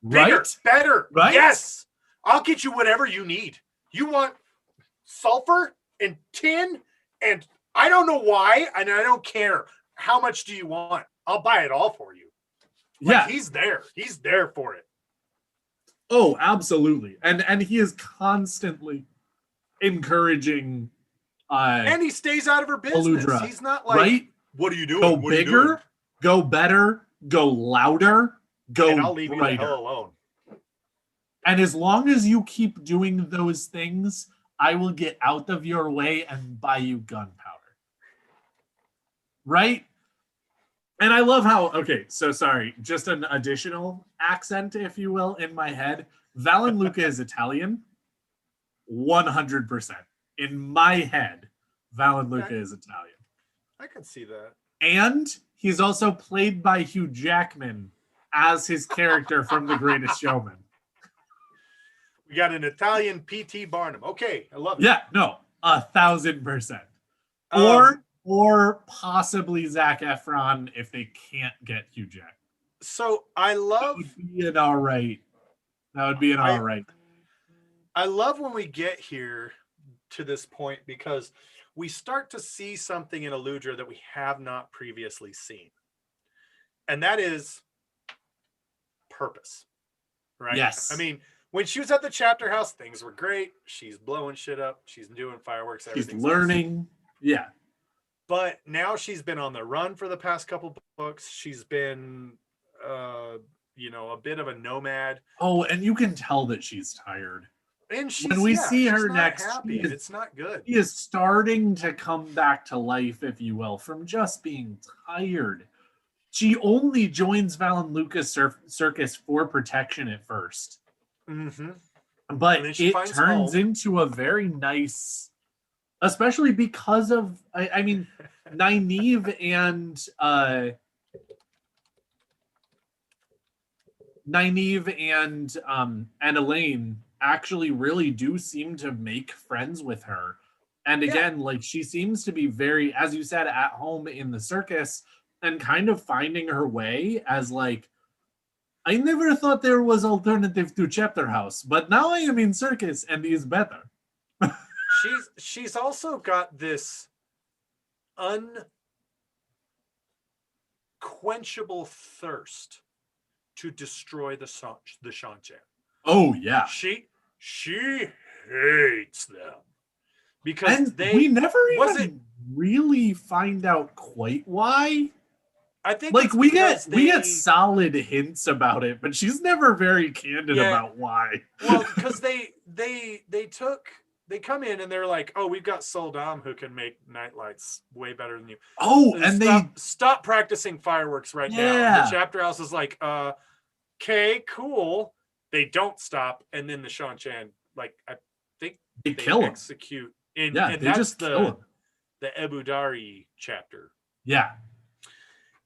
Bigger, Right? better. Right? Yes. I'll get you whatever you need. You want sulfur and tin, and I don't know why, and I don't care. How much do you want? I'll buy it all for you. He's there. He's there for it. Oh, absolutely. And he is constantly encouraging And he stays out of her business. Aludra, He's not like, right? what are you doing? Go What are you doing? bigger, go better, go louder, go And I'll leave you the brighter. hell alone. And as long as you keep doing those things, I will get out of your way and buy you gunpowder. Right? And I love how, okay, so sorry, just an additional accent, if you will, in my head. Val and Luca is Italian, 100%. In my head, Val and Luca is Italian. I can see that. And he's also played by Hugh Jackman as his character from The Greatest Showman. We got an Italian P.T. Barnum. Okay, I love it. Yeah, no, 1,000%. Or possibly Zac Efron if they can't get Hugh Jackman. So I love... That would be an all right. That would be an all right. I love when we get here to this point, because we start to see something in Aludra that we have not previously seen. And that is purpose. Right? Yes. I mean, when she was at the chapter house, things were great. She's blowing shit up. She's doing fireworks. She's learning. Yeah. But now she's been on the run for the past couple books. She's been, a bit of a nomad. Oh, and you can tell that she's tired. And when we see her not next, happy. It's not good. She is starting to come back to life, if you will, from just being tired. she only joins Val and Lucas circus for protection at first. Mm-hmm. But it turns into a very nice, especially because of, I mean, Nynaeve and Elaine actually really do seem to make friends with her. And again, like, she seems to be very, as you said, at home in the circus and kind of finding her way as like, I never thought there was alternative to Chapter House, but now I am in circus and is better. She's also got this unquenchable thirst to destroy the Shan-Chan. Oh yeah, she hates them because and we never even really find out quite why. I think like we get solid hints about it, but she's never very candid about why. Well, because they come in and they're like, oh, we've got Soldam who can make nightlights way better than you. Oh, and they stop practicing fireworks right now. And the Chapter House is like, okay, cool. They don't stop, and then the Shan-Chan, like, I think they kill execute. And they that's just kill him. The Ebudari chapter. Yeah.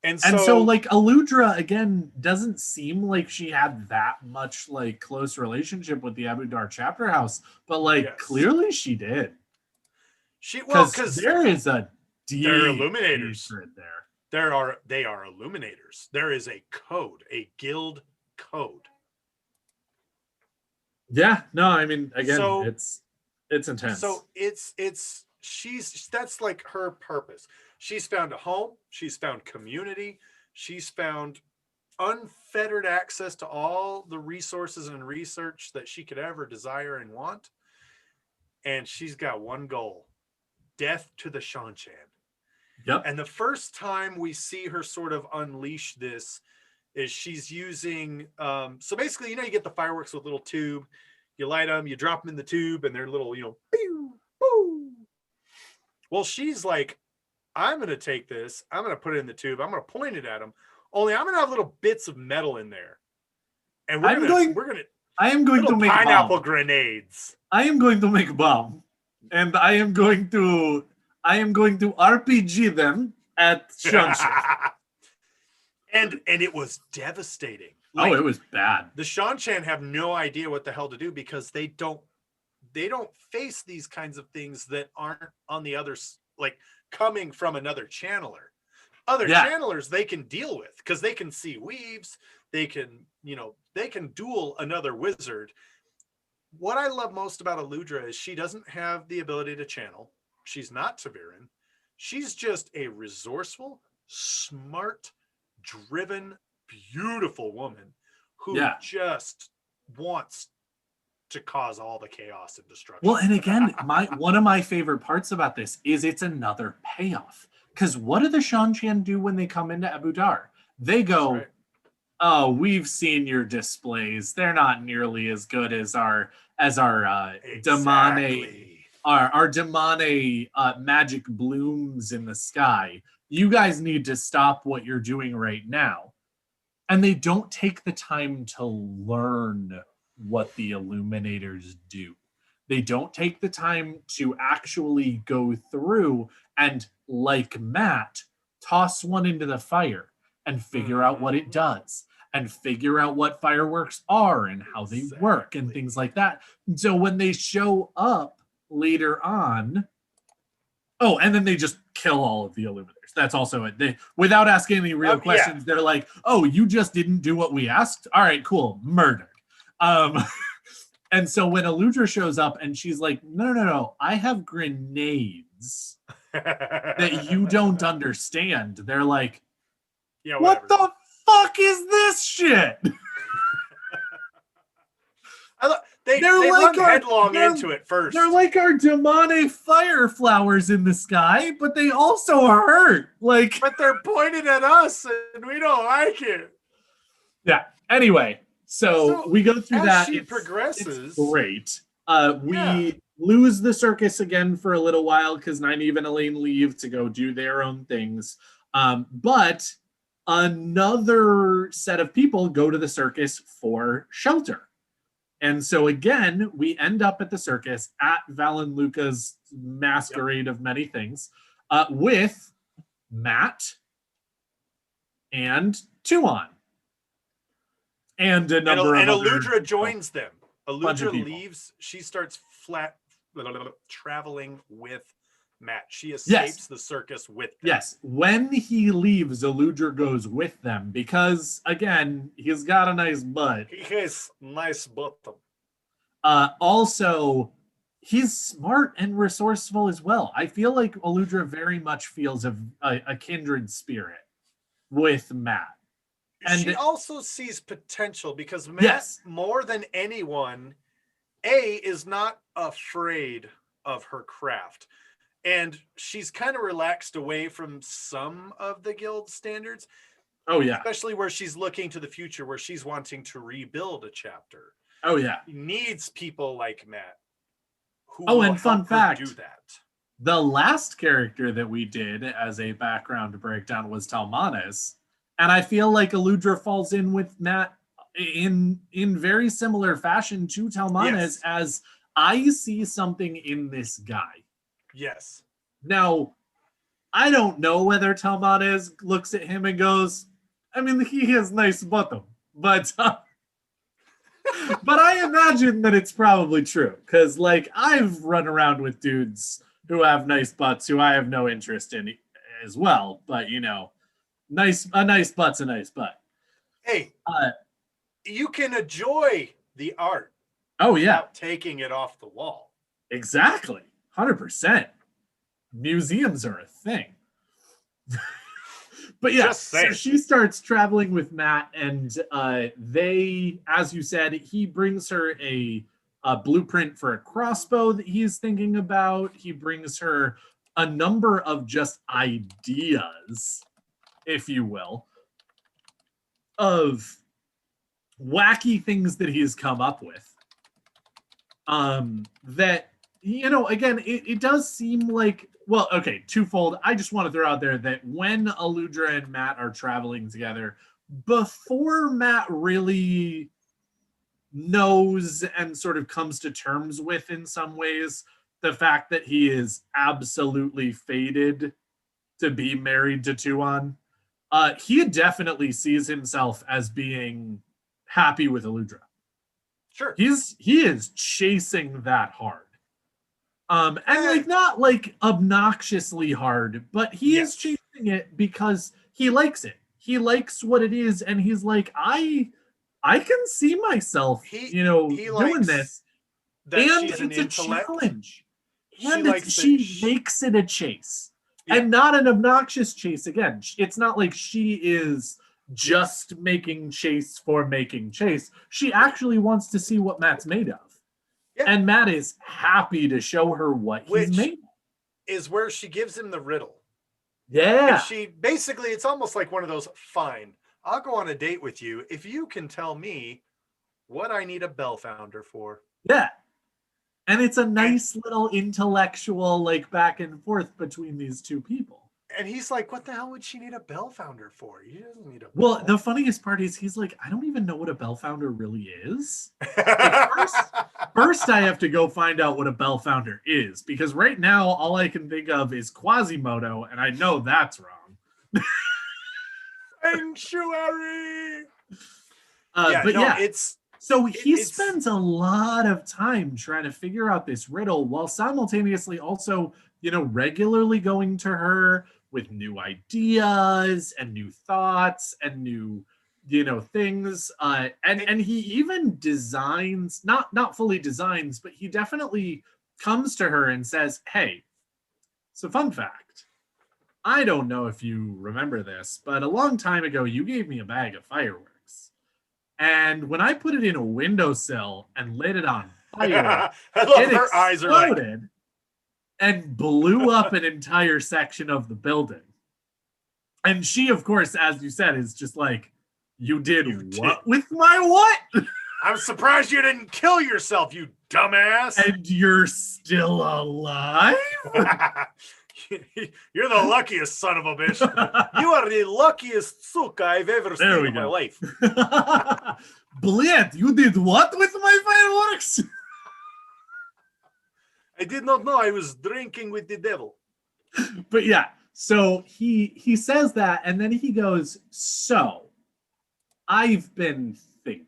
And so like Aludra again doesn't seem like she had that much like close relationship with the Abudar Chapter House, but like clearly she did. Because there is a deep they're illuminators there. They are illuminators. There is a code, a guild code. Yeah, no, I mean again, it's intense. So that's like her purpose. She's found a home, she's found community, she's found unfettered access to all the resources and research that she could ever desire and want. And she's got one goal: death to the Shan-Chan. Yep. And the first time we see her sort of unleash this is she's using so basically, you know, you get the fireworks with a little tube, you light them, you drop them in the tube, and they're little, you know, pew, boo. Well, she's like, I'm going to take this, I'm going to put it in the tube, I'm going to point it at them, only I'm going to have little bits of metal in there. And I am going to make pineapple grenades. I am going to make bomb. And I am going to RPG them at Shan-Chan. and it was devastating. Like, it was bad. The Shan-Chan have no idea what the hell to do because they don't face these kinds of things that aren't on the other, like, coming from another channeler. Other channelers they can deal with because they can see weaves, they can duel another wizard. What I love most about Aludra is she doesn't have the ability to channel. She's not Taviran. She's just a resourceful, smart, driven, beautiful woman who just wants to cause all the chaos and destruction. Well, and again, one of my favorite parts about this is it's another payoff. Because what do the Shan-Chan do when they come into Abudar? They go, oh, we've seen your displays. They're not nearly as good as our Damane, our Damane magic blooms in the sky. You guys need to stop what you're doing right now. And they don't take the time to learn what the Illuminators do. They don't take the time to actually go through and, like Matt, toss one into the fire and figure out what it does and figure out what fireworks are and how they work and things like that. And so when they show up later on, and then they just kill all of the Illuminators. That's also it. Without asking any real questions, they're like, oh, you just didn't do what we asked? All right, cool. Murdered. And so when Aludra shows up and she's like, no, I have grenades that you don't understand. They're like, what the fuck is this shit? They run headlong into it first. They're like our Damane fire flowers in the sky, but they also hurt. Like, but they're pointed at us and we don't like it. Yeah. Anyway, so we go through that. She progresses. It's great. We lose the circus again for a little while because Nynaeve and Elaine leave to go do their own things. But another set of people go to the circus for shelter. And so again, we end up at the circus at Valen Luca's masquerade of many things with Matt and Tuon. And a number of Aludra joins them. bunch of Aludra people. leaves. She starts traveling with Matt. She escapes the circus with them. Yes. When he leaves, Aludra goes with them because, again, he's got a nice butt. He has nice bottom. Also, he's smart and resourceful as well. I feel like Aludra very much feels a kindred spirit with Matt. And she also sees potential because Matt, more than anyone, is not afraid of her craft. And she's kind of relaxed away from some of the guild standards. Oh, yeah. Especially where she's looking to the future, where she's wanting to rebuild a chapter. Oh, yeah. She needs people like Matt who and fun fact, do that. The last character that we did as a background breakdown was Talmanes. And I feel like Aludra falls in with Matt in very similar fashion to Talmanes, as I see something in this guy. Yes. Now, I don't know whether Talmanes looks at him and goes, I mean, he has nice bottom, but but I imagine that it's probably true because, like, I've run around with dudes who have nice butts who I have no interest in as well. But you know, a nice butt's a nice butt. Hey, you can enjoy the art. Oh yeah, without taking it off the wall. Exactly, 100%. Museums are a thing. But yeah, so she starts traveling with Matt, and they, as you said, he brings her a blueprint for a crossbow that he's thinking about. He brings her a number of just ideas, if you will, of wacky things that he's come up with. That, you know, again, it does seem like, well, okay, twofold. I just want to throw out there that when Aludra and Matt are traveling together, before Matt really knows and sort of comes to terms with, in some ways, the fact that he is absolutely fated to be married to Tuon, he definitely sees himself as being happy with Aludra. Sure. He is chasing that hard. And like not like obnoxiously hard, but he is chasing it because he likes it. He likes what it is, and he's like, I can see myself, doing this. And it's a challenge. And she makes it a chase. And not an obnoxious chase. Again, it's not like she is just making chase for making chase. She actually wants to see what Matt's made of. Yeah. And Matt is happy to show her what he's made. Is where she gives him the riddle. Yeah. And she basically, it's almost like one of those, fine, I'll go on a date with you if you can tell me what I need a bell founder for. Yeah. And it's a nice little intellectual, like, back and forth between these two people. And he's like, what the hell would she need a bell founder for? He doesn't need a bell. Well, the funniest part is he's like, I don't even know what a bell founder really is. Like, first, I have to go find out what a bell founder is, because right now, all I can think of is Quasimodo, and I know that's wrong. Sanctuary! So he spends a lot of time trying to figure out this riddle while simultaneously also, regularly going to her with new ideas and new thoughts and new, things. And he even designs, not fully designs, but he definitely comes to her and says, hey, so fun fact. I don't know if you remember this, but a long time ago, you gave me a bag of fireworks. And when I put it in a windowsill and lit it on fire, her eyes are and blew up an entire section of the building. And she, of course, as you said, is just like, you did with my what? I'm surprised you didn't kill yourself, you dumbass. And you're still alive? You're the luckiest son of a bitch. You are the luckiest suka I've ever seen in my life. Bled, you did what with my fireworks? I did not know I was drinking with the devil. But yeah, so he says that, and then he goes, so I've been thinking,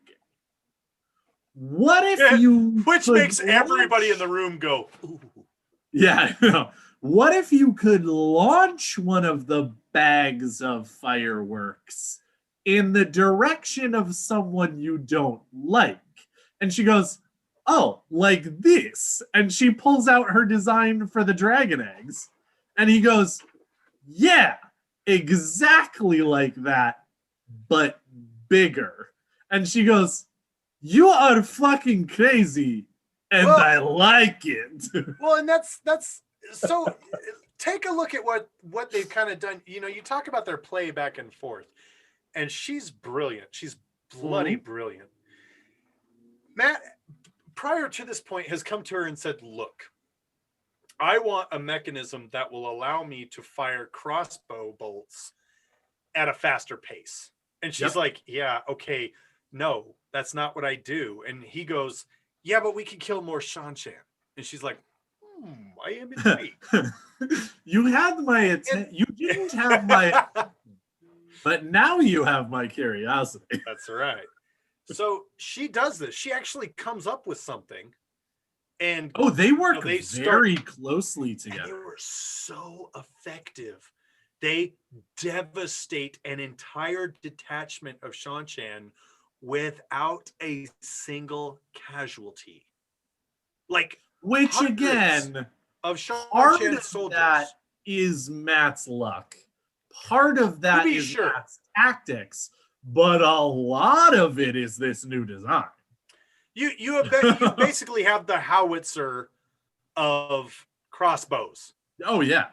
what if you which makes everybody in the room go, ooh. Yeah, what if you could launch one of the bags of fireworks in the direction of someone you don't like? And she goes, oh, like this. And she pulls out her design for the dragon eggs. And he goes, yeah, exactly like that, but bigger. And she goes, you are fucking crazy, and I like it. Well, and that's so take a look at what they've kind of done. You know, you talk about their play back and forth, and she's brilliant. She's bloody brilliant. Matt, prior to this point, has come to her and said, look, I want a mechanism that will allow me to fire crossbow bolts at a faster pace. And she's like, yeah, okay, no, that's not what I do. And he goes, yeah, but we can kill more Shan-Chan. And she's like, I am intrigued. You had my attention. You didn't have my, but now you have my curiosity. That's right. So she does this. She actually comes up with something. And they work very closely together. They were so effective. They devastate an entire detachment of Shan-Chan without a single casualty. Like, which again, of Shan-Chan soldiers. That is Matt's luck. Part of that is Matt's tactics, but a lot of it is this new design. You basically have the howitzer of crossbows. Oh yeah.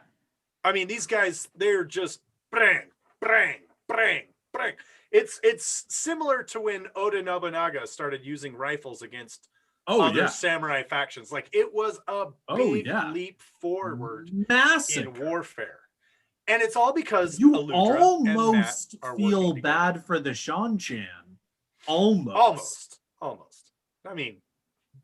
I mean, these guys, they're just brang, brang, brang, brang. It's similar to when Oda Nobunaga started using rifles against other samurai factions. Like, it was a big leap forward in warfare. And it's all because you Aludra almost feel bad for the Shan-Chan. Almost. I mean,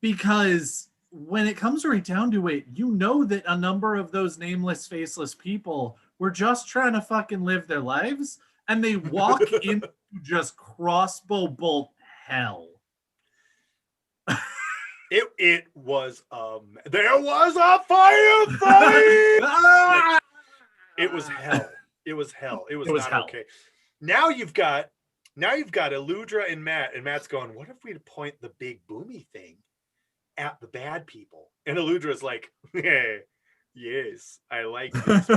because when it comes right down to it, you know that a number of those nameless, faceless people were just trying to fucking live their lives, and they walk into just crossbow bolt hell. It was there was a firefight. It was hell. It was hell. It was not hell. Okay. Now you've got Aludra and Matt's going, what if we point the big boomy thing at the bad people? And Aludra's like, hey, yes, I like this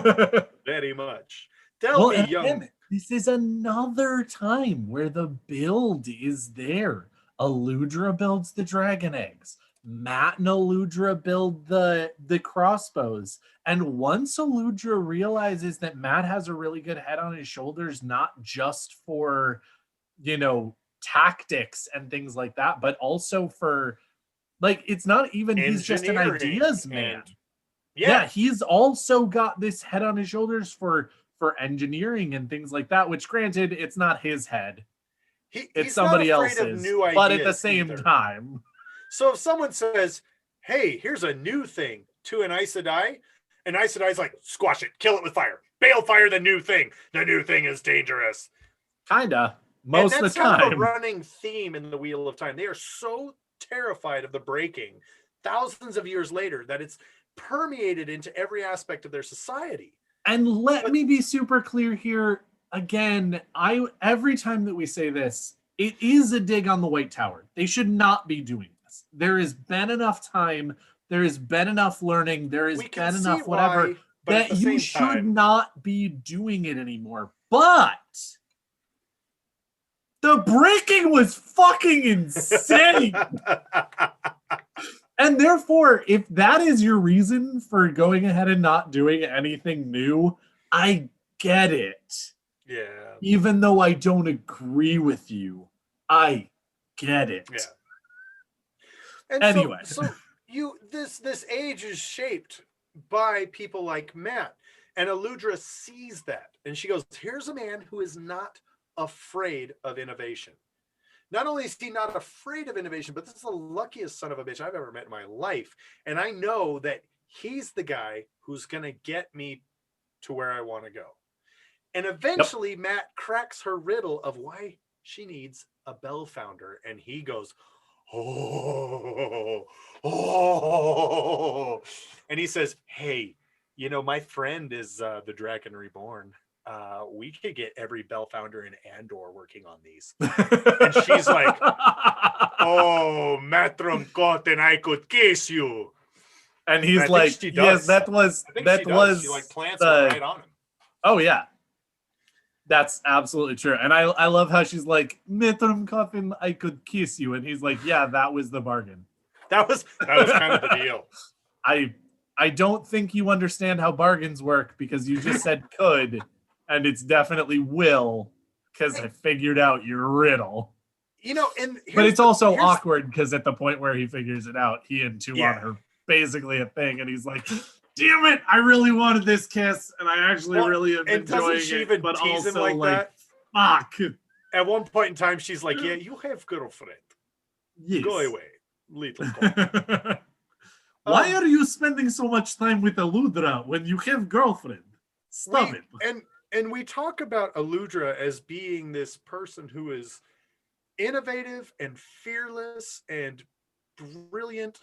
very much. Tell me, young. This is another time where the build is there. Aludra builds the dragon eggs. Matt and Aludra build the crossbows. And once Aludra realizes that Matt has a really good head on his shoulders, not just for, tactics and things like that, but also for, like, it's not even he's just an ideas man. Yeah, he's also got this head on his shoulders for engineering and things like that, which, granted, it's not his head. It's somebody else's, but at the same time. So if someone says, hey, here's a new thing to an Aes Sedai, and Aes Sedai's like, squash it, kill it with fire. Bale fire the new thing. The new thing is dangerous. Kinda. Most of the time. That's a running theme in the Wheel of Time. They are so terrified of the breaking thousands of years later that it's permeated into every aspect of their society. And let me be super clear here. Again, every time that we say this, it is a dig on the White Tower. They should not be doing this. There has been enough time. There has been enough learning. There has been enough whatever that you should not be doing it anymore. But the breaking was fucking insane. And therefore, if that is your reason for going ahead and not doing anything new, I get it. Yeah. Even though I don't agree with you, I get it. Yeah. And anyway, so this age is shaped by people like Matt. And Aludra sees that, and she goes, here's a man who is not afraid of innovation. Not only is he not afraid of innovation, but this is the luckiest son of a bitch I've ever met in my life. And I know that he's the guy who's going to get me to where I want to go. And eventually Matt cracks her riddle of why she needs a bell founder. And he goes, oh. And he says, hey, you know, my friend is the Dragon Reborn. We could get every bell founder in Andor working on these. And she's like, oh, Matron Cotton, I could kiss you. And he's like, yes, that was she like plants one right on him. Oh yeah, that's absolutely true. And I love how she's like, Matron Cotton, I could kiss you. And he's like, yeah, that was the bargain. That was kind of the deal. I don't think you understand how bargains work, because you just said could, and it's definitely will, because I figured out your riddle. You know, but it's also awkward because at the point where he figures it out, he and Tuon are basically a thing, and he's like, damn it, I really wanted this kiss, and I actually really am enjoying it, but also like, fuck. At one point in time, she's like, yeah, you have girlfriend. Yes. Go away, little girl. Why are you spending so much time with Aludra when you have girlfriend? Stop it. And we talk about Aludra as being this person who is innovative and fearless and brilliant.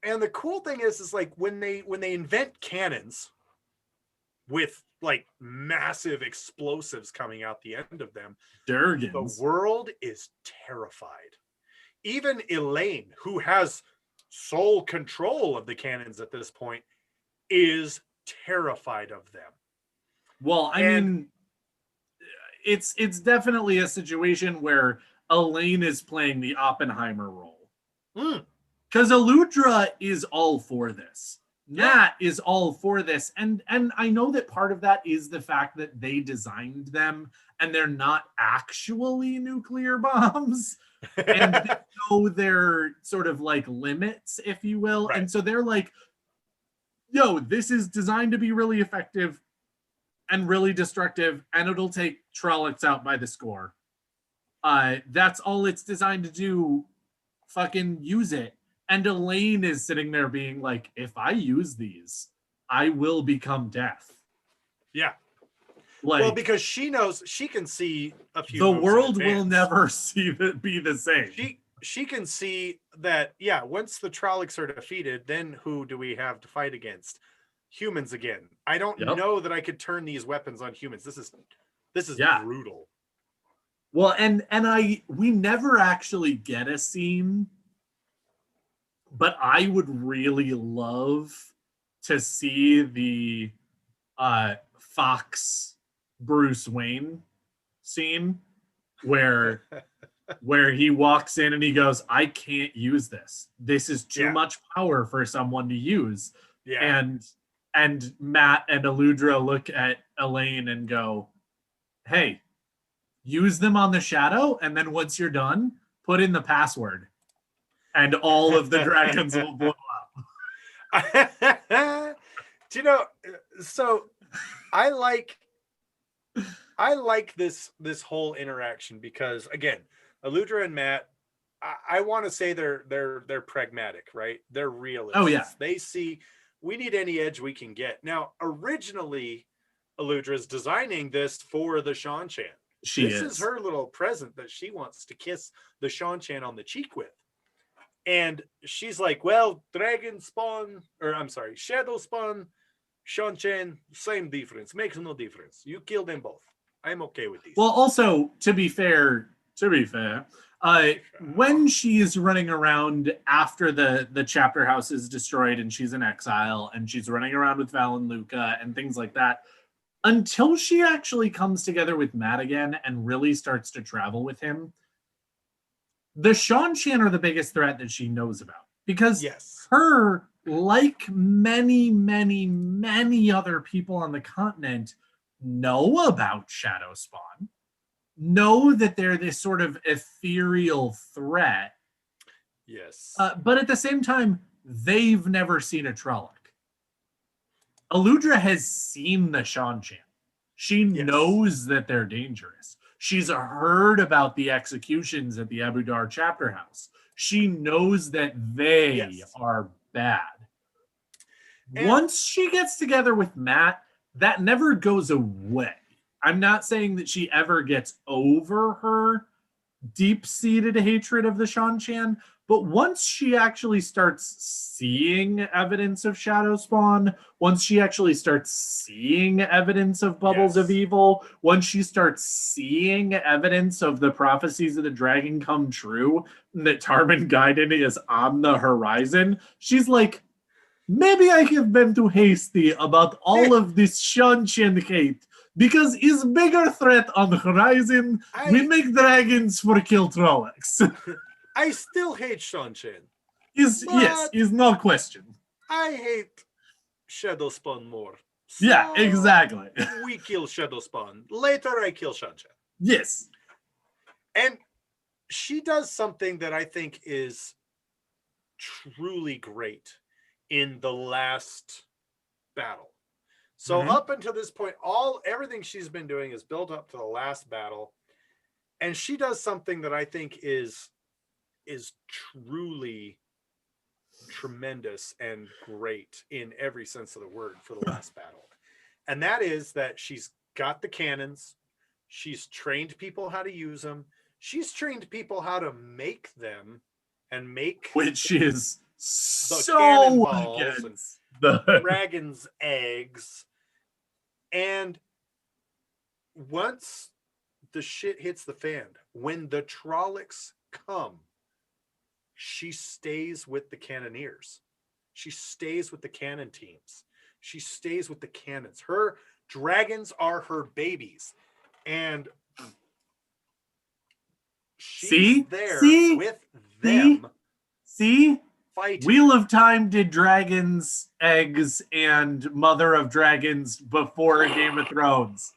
And the cool thing is like when they invent cannons with like massive explosives coming out the end of them, Durgans. The world is terrified. Even Elaine, who has sole control of the cannons at this point, is terrified of them. Well, I mean, it's definitely a situation where Elaine is playing the Oppenheimer role. Because Aludra is all for this. Nat is all for this. And I know that part of that is the fact that they designed them and they're not actually nuclear bombs. And they know their sort of like limits, if you will. Right. And so they're like, yo, this is designed to be really effective and really destructive, and it'll take Trollocs out by the score. That's all it's designed to do. Fucking use it. And Elaine is sitting there being like, if I use these, I will become death. Yeah. Like, well, because she knows she can see a few. The world will never be the same. She can see that, yeah, once the Trollocs are defeated, then who do we have to fight against? Humans again. I don't know that I could turn these weapons on humans. This is brutal. Well, and we never actually get a scene, but I would really love to see the Fox Bruce Wayne scene where he walks in and he goes, I can't use this. This is too much power for someone to use. Yeah. And Matt and Aludra look at Elaine and go, hey, use them on the shadow, and then once you're done, put in the password. And all of the dragons will blow up. Do you know, so I like this whole interaction because, again, Aludra and Matt, I want to say they're pragmatic, right? They're realists. Oh, yeah. They see we need any edge we can get. Now, originally, Aludra is designing this for the Seanchan. This is her little present that she wants to kiss the Seanchan on the cheek with. And she's like, well, shadow spawn, Seanchan, same difference. Makes no difference. You kill them both. I'm okay with these. Well, also, to be fair, when she's running around after the chapter house is destroyed and she's in exile and she's running around with Val and Luca and things like that, until she actually comes together with Matt again and really starts to travel with him, the Seanchan are the biggest threat that she knows about. Because her, like many, many, many other people on the continent, know about Shadow Spawn, know that they're this sort of ethereal threat. Yes. But at the same time, they've never seen a Trolloc. Aludra has seen the Shanchan. She knows that they're dangerous. She's heard about the executions at the Abu Dar chapter house. She knows that they are bad. And once she gets together with Matt, that never goes away. I'm not saying that she ever gets over her deep-seated hatred of the Shanchan, but once she actually starts seeing evidence of shadow spawn, once she actually starts seeing evidence of bubbles of evil, once she starts seeing evidence of the prophecies of the dragon come true, and that Tarman Gaiden is on the horizon, she's like, maybe I have been too hasty about all of this Shanchan hate, because is bigger threat on the horizon. We make dragons for kill Trollocs. I still hate Shanchan. Is no question. I hate Shadowspawn more. So yeah, exactly. We kill Shadowspawn. Later I kill Shanchan. Yes. And she does something that I think is truly great in the last battle. So up until this point, everything she's been doing is built up to the last battle. And she does something that I think is truly tremendous and great in every sense of the word for the last battle. And that is that she's got the cannons. She's trained people how to use them. She's trained people how to make them and make which is the so cannonballs and the dragon's eggs. And once the shit hits the fan, when the Trollocs come, she stays with the cannoneers. She stays with the cannon teams. She stays with the cannons. Her dragons are her babies. And she's there with them. See? Fighting. Wheel of Time did dragons, eggs, and Mother of Dragons before Game of Thrones.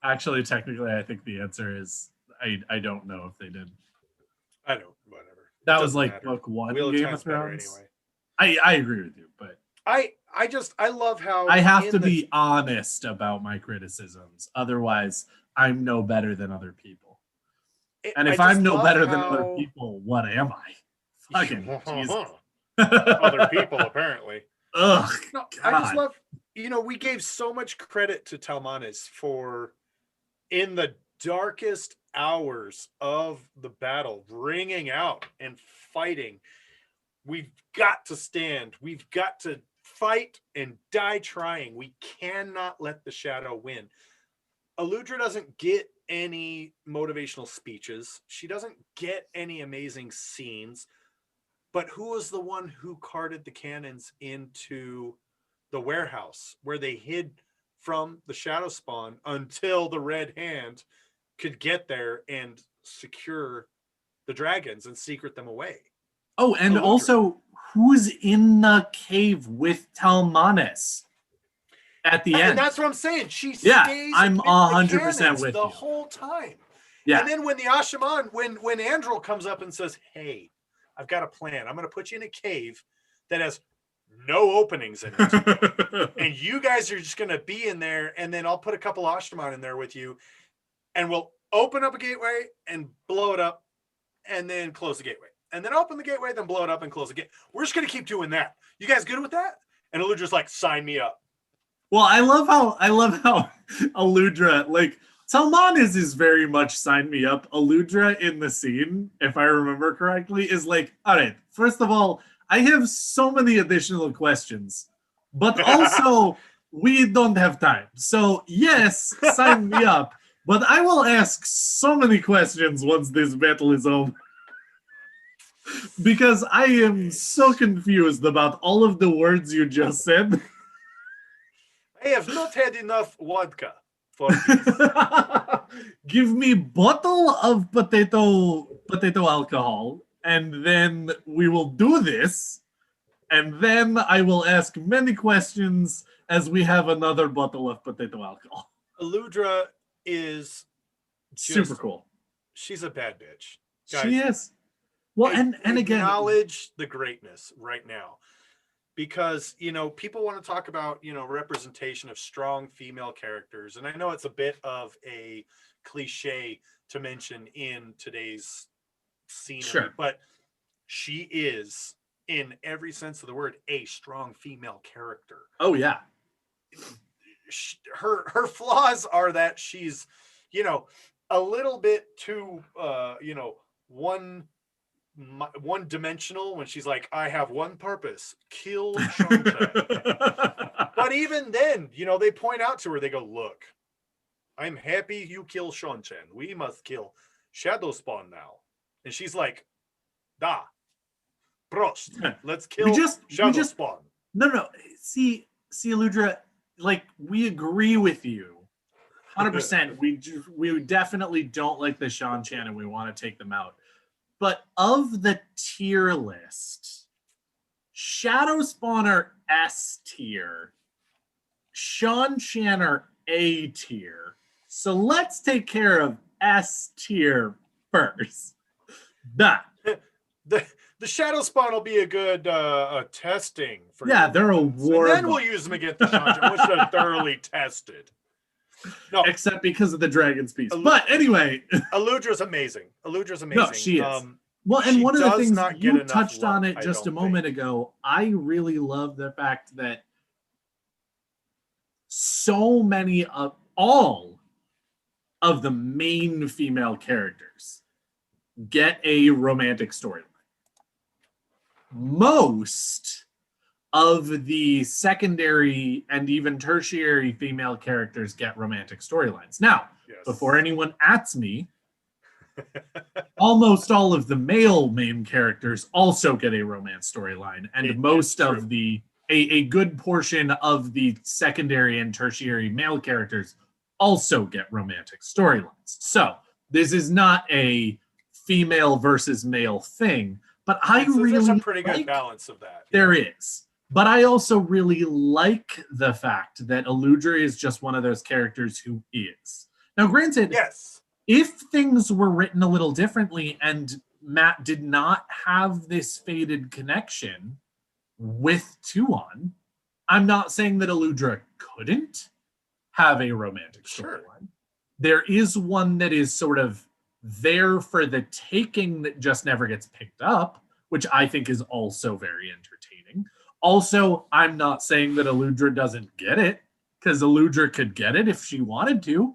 Actually, technically, I think the answer is I don't know if they did. I know, whatever. That was like book one Game of Thrones. Anyway. I agree with you, but I love how I have to be honest about my criticisms. Otherwise, I'm no better than other people. And if I'm no better than other people, what am I? Fucking Jesus. Other people, apparently. Ugh. No, I just love, we gave so much credit to Talmanes for, in the darkest hours of the battle, ringing out and fighting. We've got to stand. We've got to fight and die trying. We cannot let the shadow win. Aludra doesn't get any motivational speeches. She doesn't get any amazing scenes. But who was the one who carted the cannons into the warehouse where they hid from the shadow spawn until the Red Hand could get there and secure the dragons and secret them away? Oh, and also, who's in the cave with Talmanes at the end? And that's what I'm saying. She stays I'm with 100% with the you. whole time. Yeah. And then when the Ashaman, when Andril comes up and says, hey, I've got a plan. I'm going to put you in a cave that has no openings in it. And you guys are just going to be in there. And then I'll put a couple Ashaman in there with you. And we'll open up a gateway and blow it up and then close the gateway. And then open the gateway, then blow it up and close the gate. We're just going to keep doing that. You guys good with that? And Aludra's like, sign me up. Well, I love how Aludra, like, Talmanes is very much sign me up. Aludra in the scene, if I remember correctly, is like, all right, first of all, I have so many additional questions, but also we don't have time. So yes, sign me up, but I will ask so many questions once this battle is over. Because I am so confused about all of the words you just said. I have not had enough vodka for this. Give me bottle of potato alcohol, and then we will do this. And then I will ask many questions as we have another bottle of potato alcohol. Aludra is super cool. She's a bad bitch. Guys, she is. Well, and again, acknowledge the greatness right now, because people want to talk about representation of strong female characters, and I know it's a bit of a cliche to mention in today's scenery, sure, but she is, in every sense of the word, a strong female character. Oh yeah. Her flaws are that she's a little bit too one dimensional when she's like, I have one purpose, kill Shantae. But even then, they point out to her, they go, look, I'm happy you kill Shantae. We must kill Shadow Spawn now. And she's like, da, prost, let's kill Shadow Spawn. No. See, Aludra, like, we agree with you 100%. We definitely don't like the Shan-Chan and we want to take them out. But of the tier list, Shadow Spawn are S tier, Shan-Chan are A tier. So let's take care of S tier first. Done. The Shadow Spawn will be a good testing for they're a war. And then we'll use them against the Shan-Chan, which are thoroughly tested. No, except because of the Dragon's Piece. But anyway, Aludra's amazing. No, she is. Well, and one of the things you touched on it just a moment ago, I really love the fact that so many of all of the main female characters get a romantic storyline. Most of the secondary and even tertiary female characters get romantic storylines. Now, before anyone ats me, almost all of the male main characters also get a romance storyline, and most of a good portion of the secondary and tertiary male characters also get romantic storylines. So this is not a female versus male thing, but there's a pretty good balance of that. There is. But I also really like the fact that Aludra is just one of those characters who is. Now, granted, yes, if things were written a little differently and Matt did not have this faded connection with Tuon, I'm not saying that Aludra couldn't have a romantic storyline. There is one that is sort of there for the taking that just never gets picked up, which I think is also very entertaining. Also, I'm not saying that Aludra doesn't get it, because Aludra could get it if she wanted to.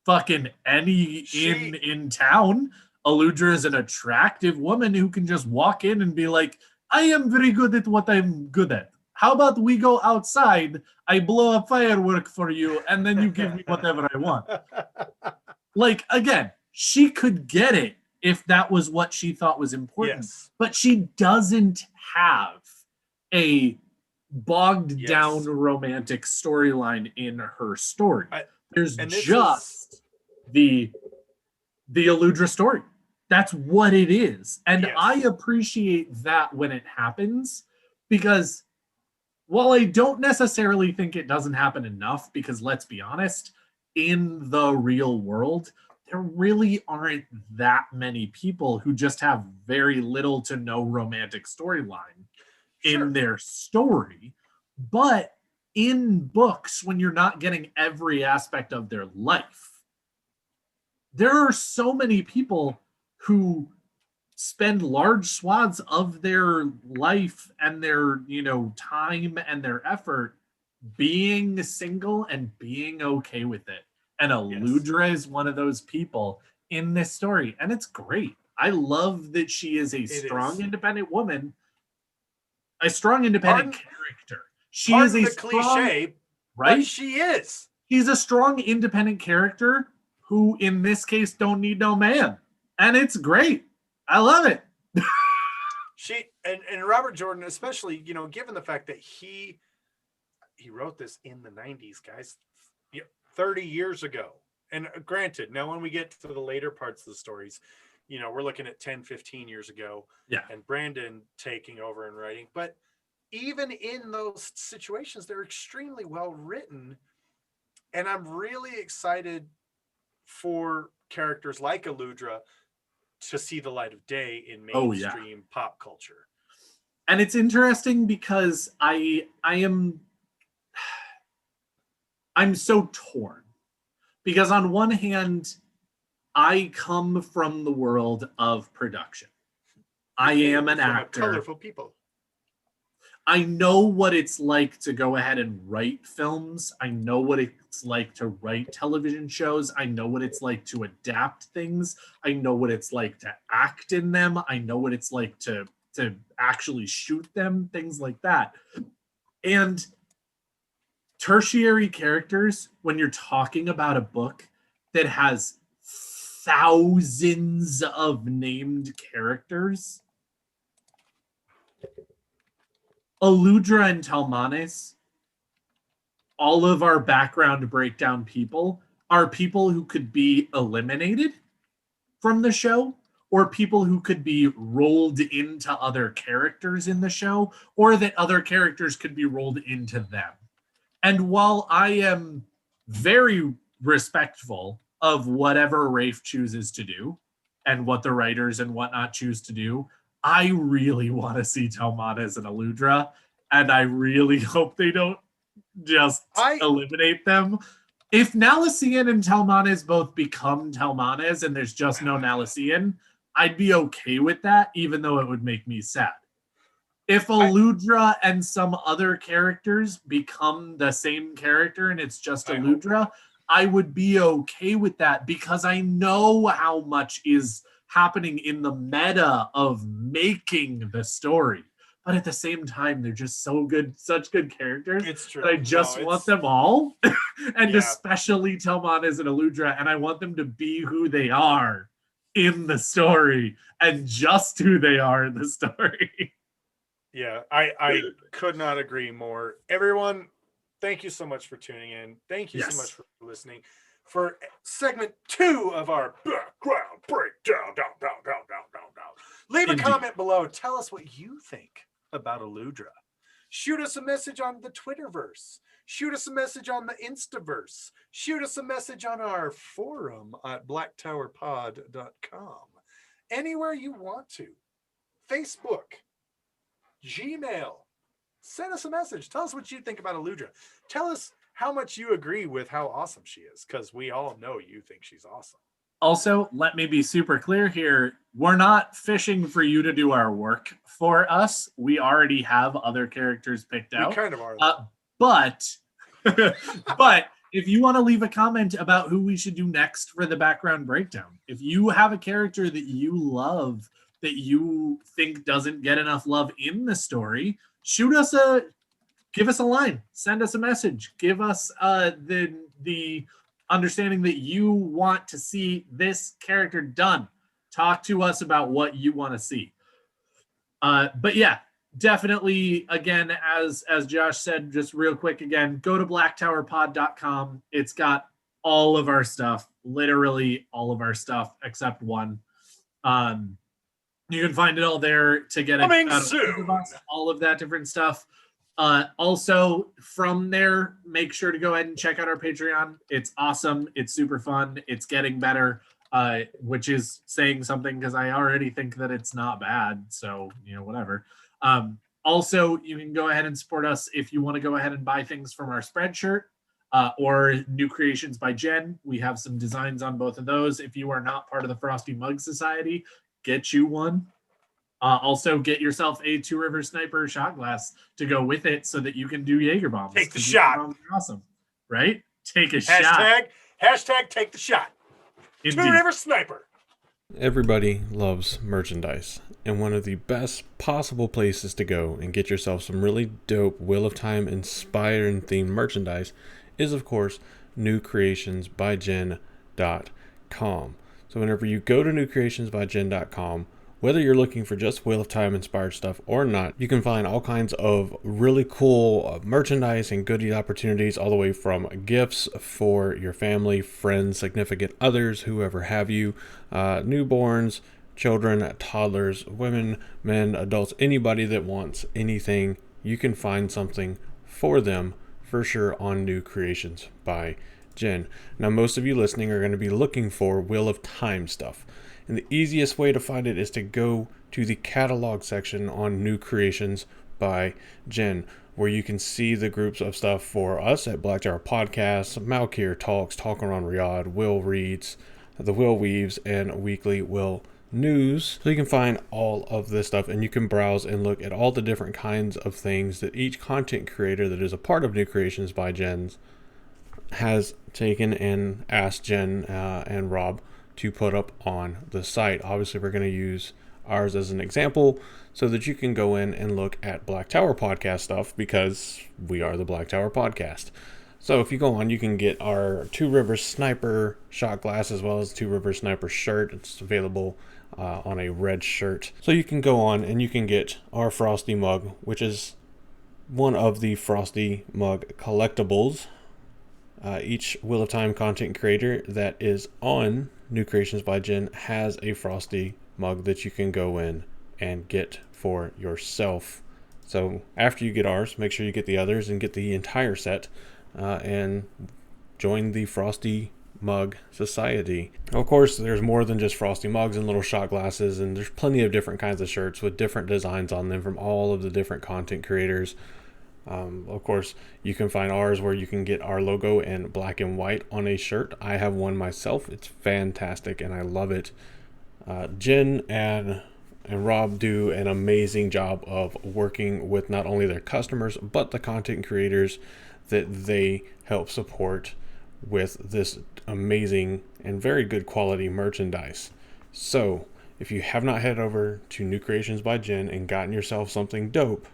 Fucking any in town, Aludra is an attractive woman who can just walk in and be like, I am very good at what I'm good at. How about we go outside, I blow a firework for you, and then you give me whatever I want. Like, again, she could get it if that was what she thought was important. Yes. But she doesn't have a bogged down romantic storyline in her story. There's just the Aludra story. That's what it is. And I appreciate that when it happens, because while I don't necessarily think it doesn't happen enough, because let's be honest, in the real world, there really aren't that many people who just have very little to no romantic storyline in their story. But in books, when you're not getting every aspect of their life, there are so many people who spend large swaths of their life and their, time and their effort being single and being okay with it. And Aludra is one of those people in this story. And it's great. I love that she is a strong, independent woman, a strong, independent character. She is a cliche, right? But she is. She's a strong, independent character who, in this case, don't need no man. And it's great. I love it. She and Robert Jordan, especially, given the fact that he wrote this in the 90s, guys, 30 years ago. And granted, now when we get to the later parts of the stories, we're looking at 10, 15 years ago. Yeah. And Brandon taking over and writing. But even in those situations, they're extremely well written. And I'm really excited for characters like Aludra to see the light of day in Oh, yeah. mainstream pop culture. And it's interesting because I'm so torn. Because on one hand, I come from the world of production. I am an actor. Colorful people. I know what it's like to go ahead and write films. I know what it's like to write television shows. I know what it's like to adapt things. I know what it's like to act in them. I know what it's like to actually shoot them, things like that. And tertiary characters, when you're talking about a book that has thousands of named characters, Aludra and Talmanes, all of our background breakdown people, are people who could be eliminated from the show, or people who could be rolled into other characters in the show, or that other characters could be rolled into them. And while I am very respectful of whatever Rafe chooses to do and what the writers and whatnot choose to do, I really want to see Talmanes and Aludra, and I really hope they don't just eliminate them. If Nalacian and Talmanes both become Talmanes and there's just no Nalacian, I'd be okay with that, even though it would make me sad. If Aludra and some other characters become the same character and it's just Aludra, I would be okay with that, because I know how much is happening in the meta of making the story. But at the same time, they're just so good, such good characters. It's true. That I just want them all, and especially Talmanes and Aludra, and I want them to be who they are in the story, and just who they are in the story. Yeah, I could not agree more. Everyone, thank you so much for tuning in. Thank you so much for listening. For segment 2 of our background breakdown, leave a comment below. Tell us what you think about Aludra. Shoot us a message on the Twitterverse. Shoot us a message on the Instaverse. Shoot us a message on our forum at blacktowerpod.com. Anywhere you want to. Facebook, Gmail. Send us a message. Tell us what you think about Aludra. Tell us how much you agree with how awesome she is, because we all know you think she's awesome. Also, let me be super clear here. We're not fishing for you to do our work for us. We already have other characters picked out. We kind of are. But if you want to leave a comment about who we should do next for the background breakdown, if you have a character that you love, that you think doesn't get enough love in the story, give us a line, send us a message, give us the understanding that you want to see this character done. Talk to us about what you want to see. But yeah, definitely, again, as Josh said, just real quick again, go to blacktowerpod.com. It's got all of our stuff, literally all of our stuff except one. You can find it all there to get all of that different stuff. Also, from there, make sure to go ahead and check out our Patreon. It's awesome. It's super fun. It's getting better, which is saying something, because I already think that it's not bad. So, whatever. Also, you can go ahead and support us if you want to go ahead and buy things from our Spreadshirt or New Creations by Jen. We have some designs on both of those. If you are not part of the Frosty Mug Society, get you one. Also, get yourself a Two River Sniper shot glass to go with it so that you can do Jaeger bombs. Take the shot. Awesome, right? Take a shot. Hashtag take the shot. Indeed. Two River Sniper. Everybody loves merchandise, and one of the best possible places to go and get yourself some really dope Wheel of Time inspired and themed merchandise is, of course, newcreationsbyjen.com. So whenever you go to newcreationsbyjen.com, whether you're looking for just Wheel of Time inspired stuff or not, you can find all kinds of really cool merchandise and goodie opportunities, all the way from gifts for your family, friends, significant others, whoever have you, newborns, children, toddlers, women, men, adults, anybody that wants anything, you can find something for them for sure on New Creations by Jen. Now, most of you listening are going to be looking for Wheel of Time stuff. And the easiest way to find it is to go to the catalog section on New Creations by Jen, where you can see the groups of stuff for us at Black Tower Podcasts, Malkir Talks, Talking Around Riyadh, Will Reads, The Will Weaves, and Weekly Will News. So you can find all of this stuff, and you can browse and look at all the different kinds of things that each content creator that is a part of New Creations by Jen's has taken and asked Jen and Rob to put up on the site. Obviously, we're going to use ours as an example so that you can go in and look at Black Tower Podcast stuff, because we are the Black Tower Podcast. So if you go on, you can get our Two Rivers Sniper shot glass as well as Two Rivers Sniper shirt. It's available on a red shirt. So you can go on and you can get our Frosty mug, which is one of the Frosty mug collectibles. Each Wheel of Time content creator that is on New Creations by Jen has a Frosty mug that you can go in and get for yourself. So after you get ours, make sure you get the others and get the entire set and join the Frosty Mug Society. Of course, there's more than just Frosty mugs and little shot glasses, and there's plenty of different kinds of shirts with different designs on them from all of the different content creators. Of course, you can find ours where you can get our logo in black and white on a shirt. I have one myself. It's fantastic and I love it. Jen and Rob do an amazing job of working with not only their customers, but the content creators that they help support with this amazing and very good quality merchandise. So if you have not head over to New Creations by Jen and gotten yourself something dope,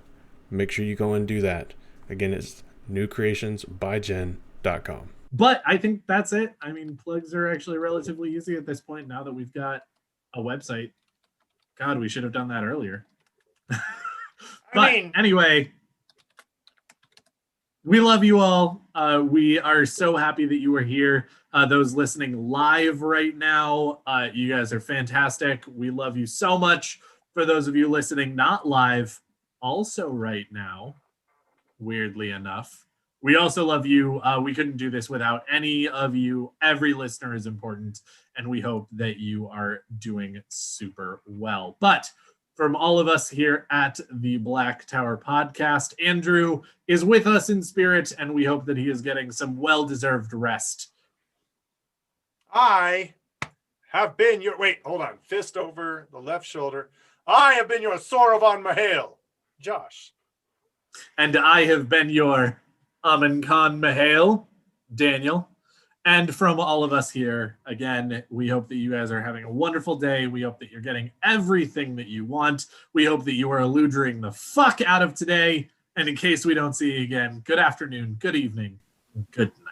make sure you go and do that. Again, it's newcreationsbyjen.com. But I think that's it. I mean, plugs are actually relatively easy at this point now that we've got a website. God, we should have done that earlier. Anyway, we love you all. We are so happy that you are here. Those listening live right now, you guys are fantastic. We love you so much. For those of you listening not live, also right now, weirdly enough, we also love you. We couldn't do this without any of you. Every listener is important, and we hope that you are doing super well. But from all of us here at the Black Tower Podcast, Andrew is with us in spirit, and we hope that he is getting some well-deserved rest. I have been your... Wait, hold on. Fist over the left shoulder. I have been your Soravan Mahale, Josh. And I have been your Amin Khan Mahale, Daniel. And from all of us here, again, we hope that you guys are having a wonderful day. We hope that you're getting everything that you want. We hope that you are aludring the fuck out of today. And in case we don't see you again, good afternoon, good evening, good night.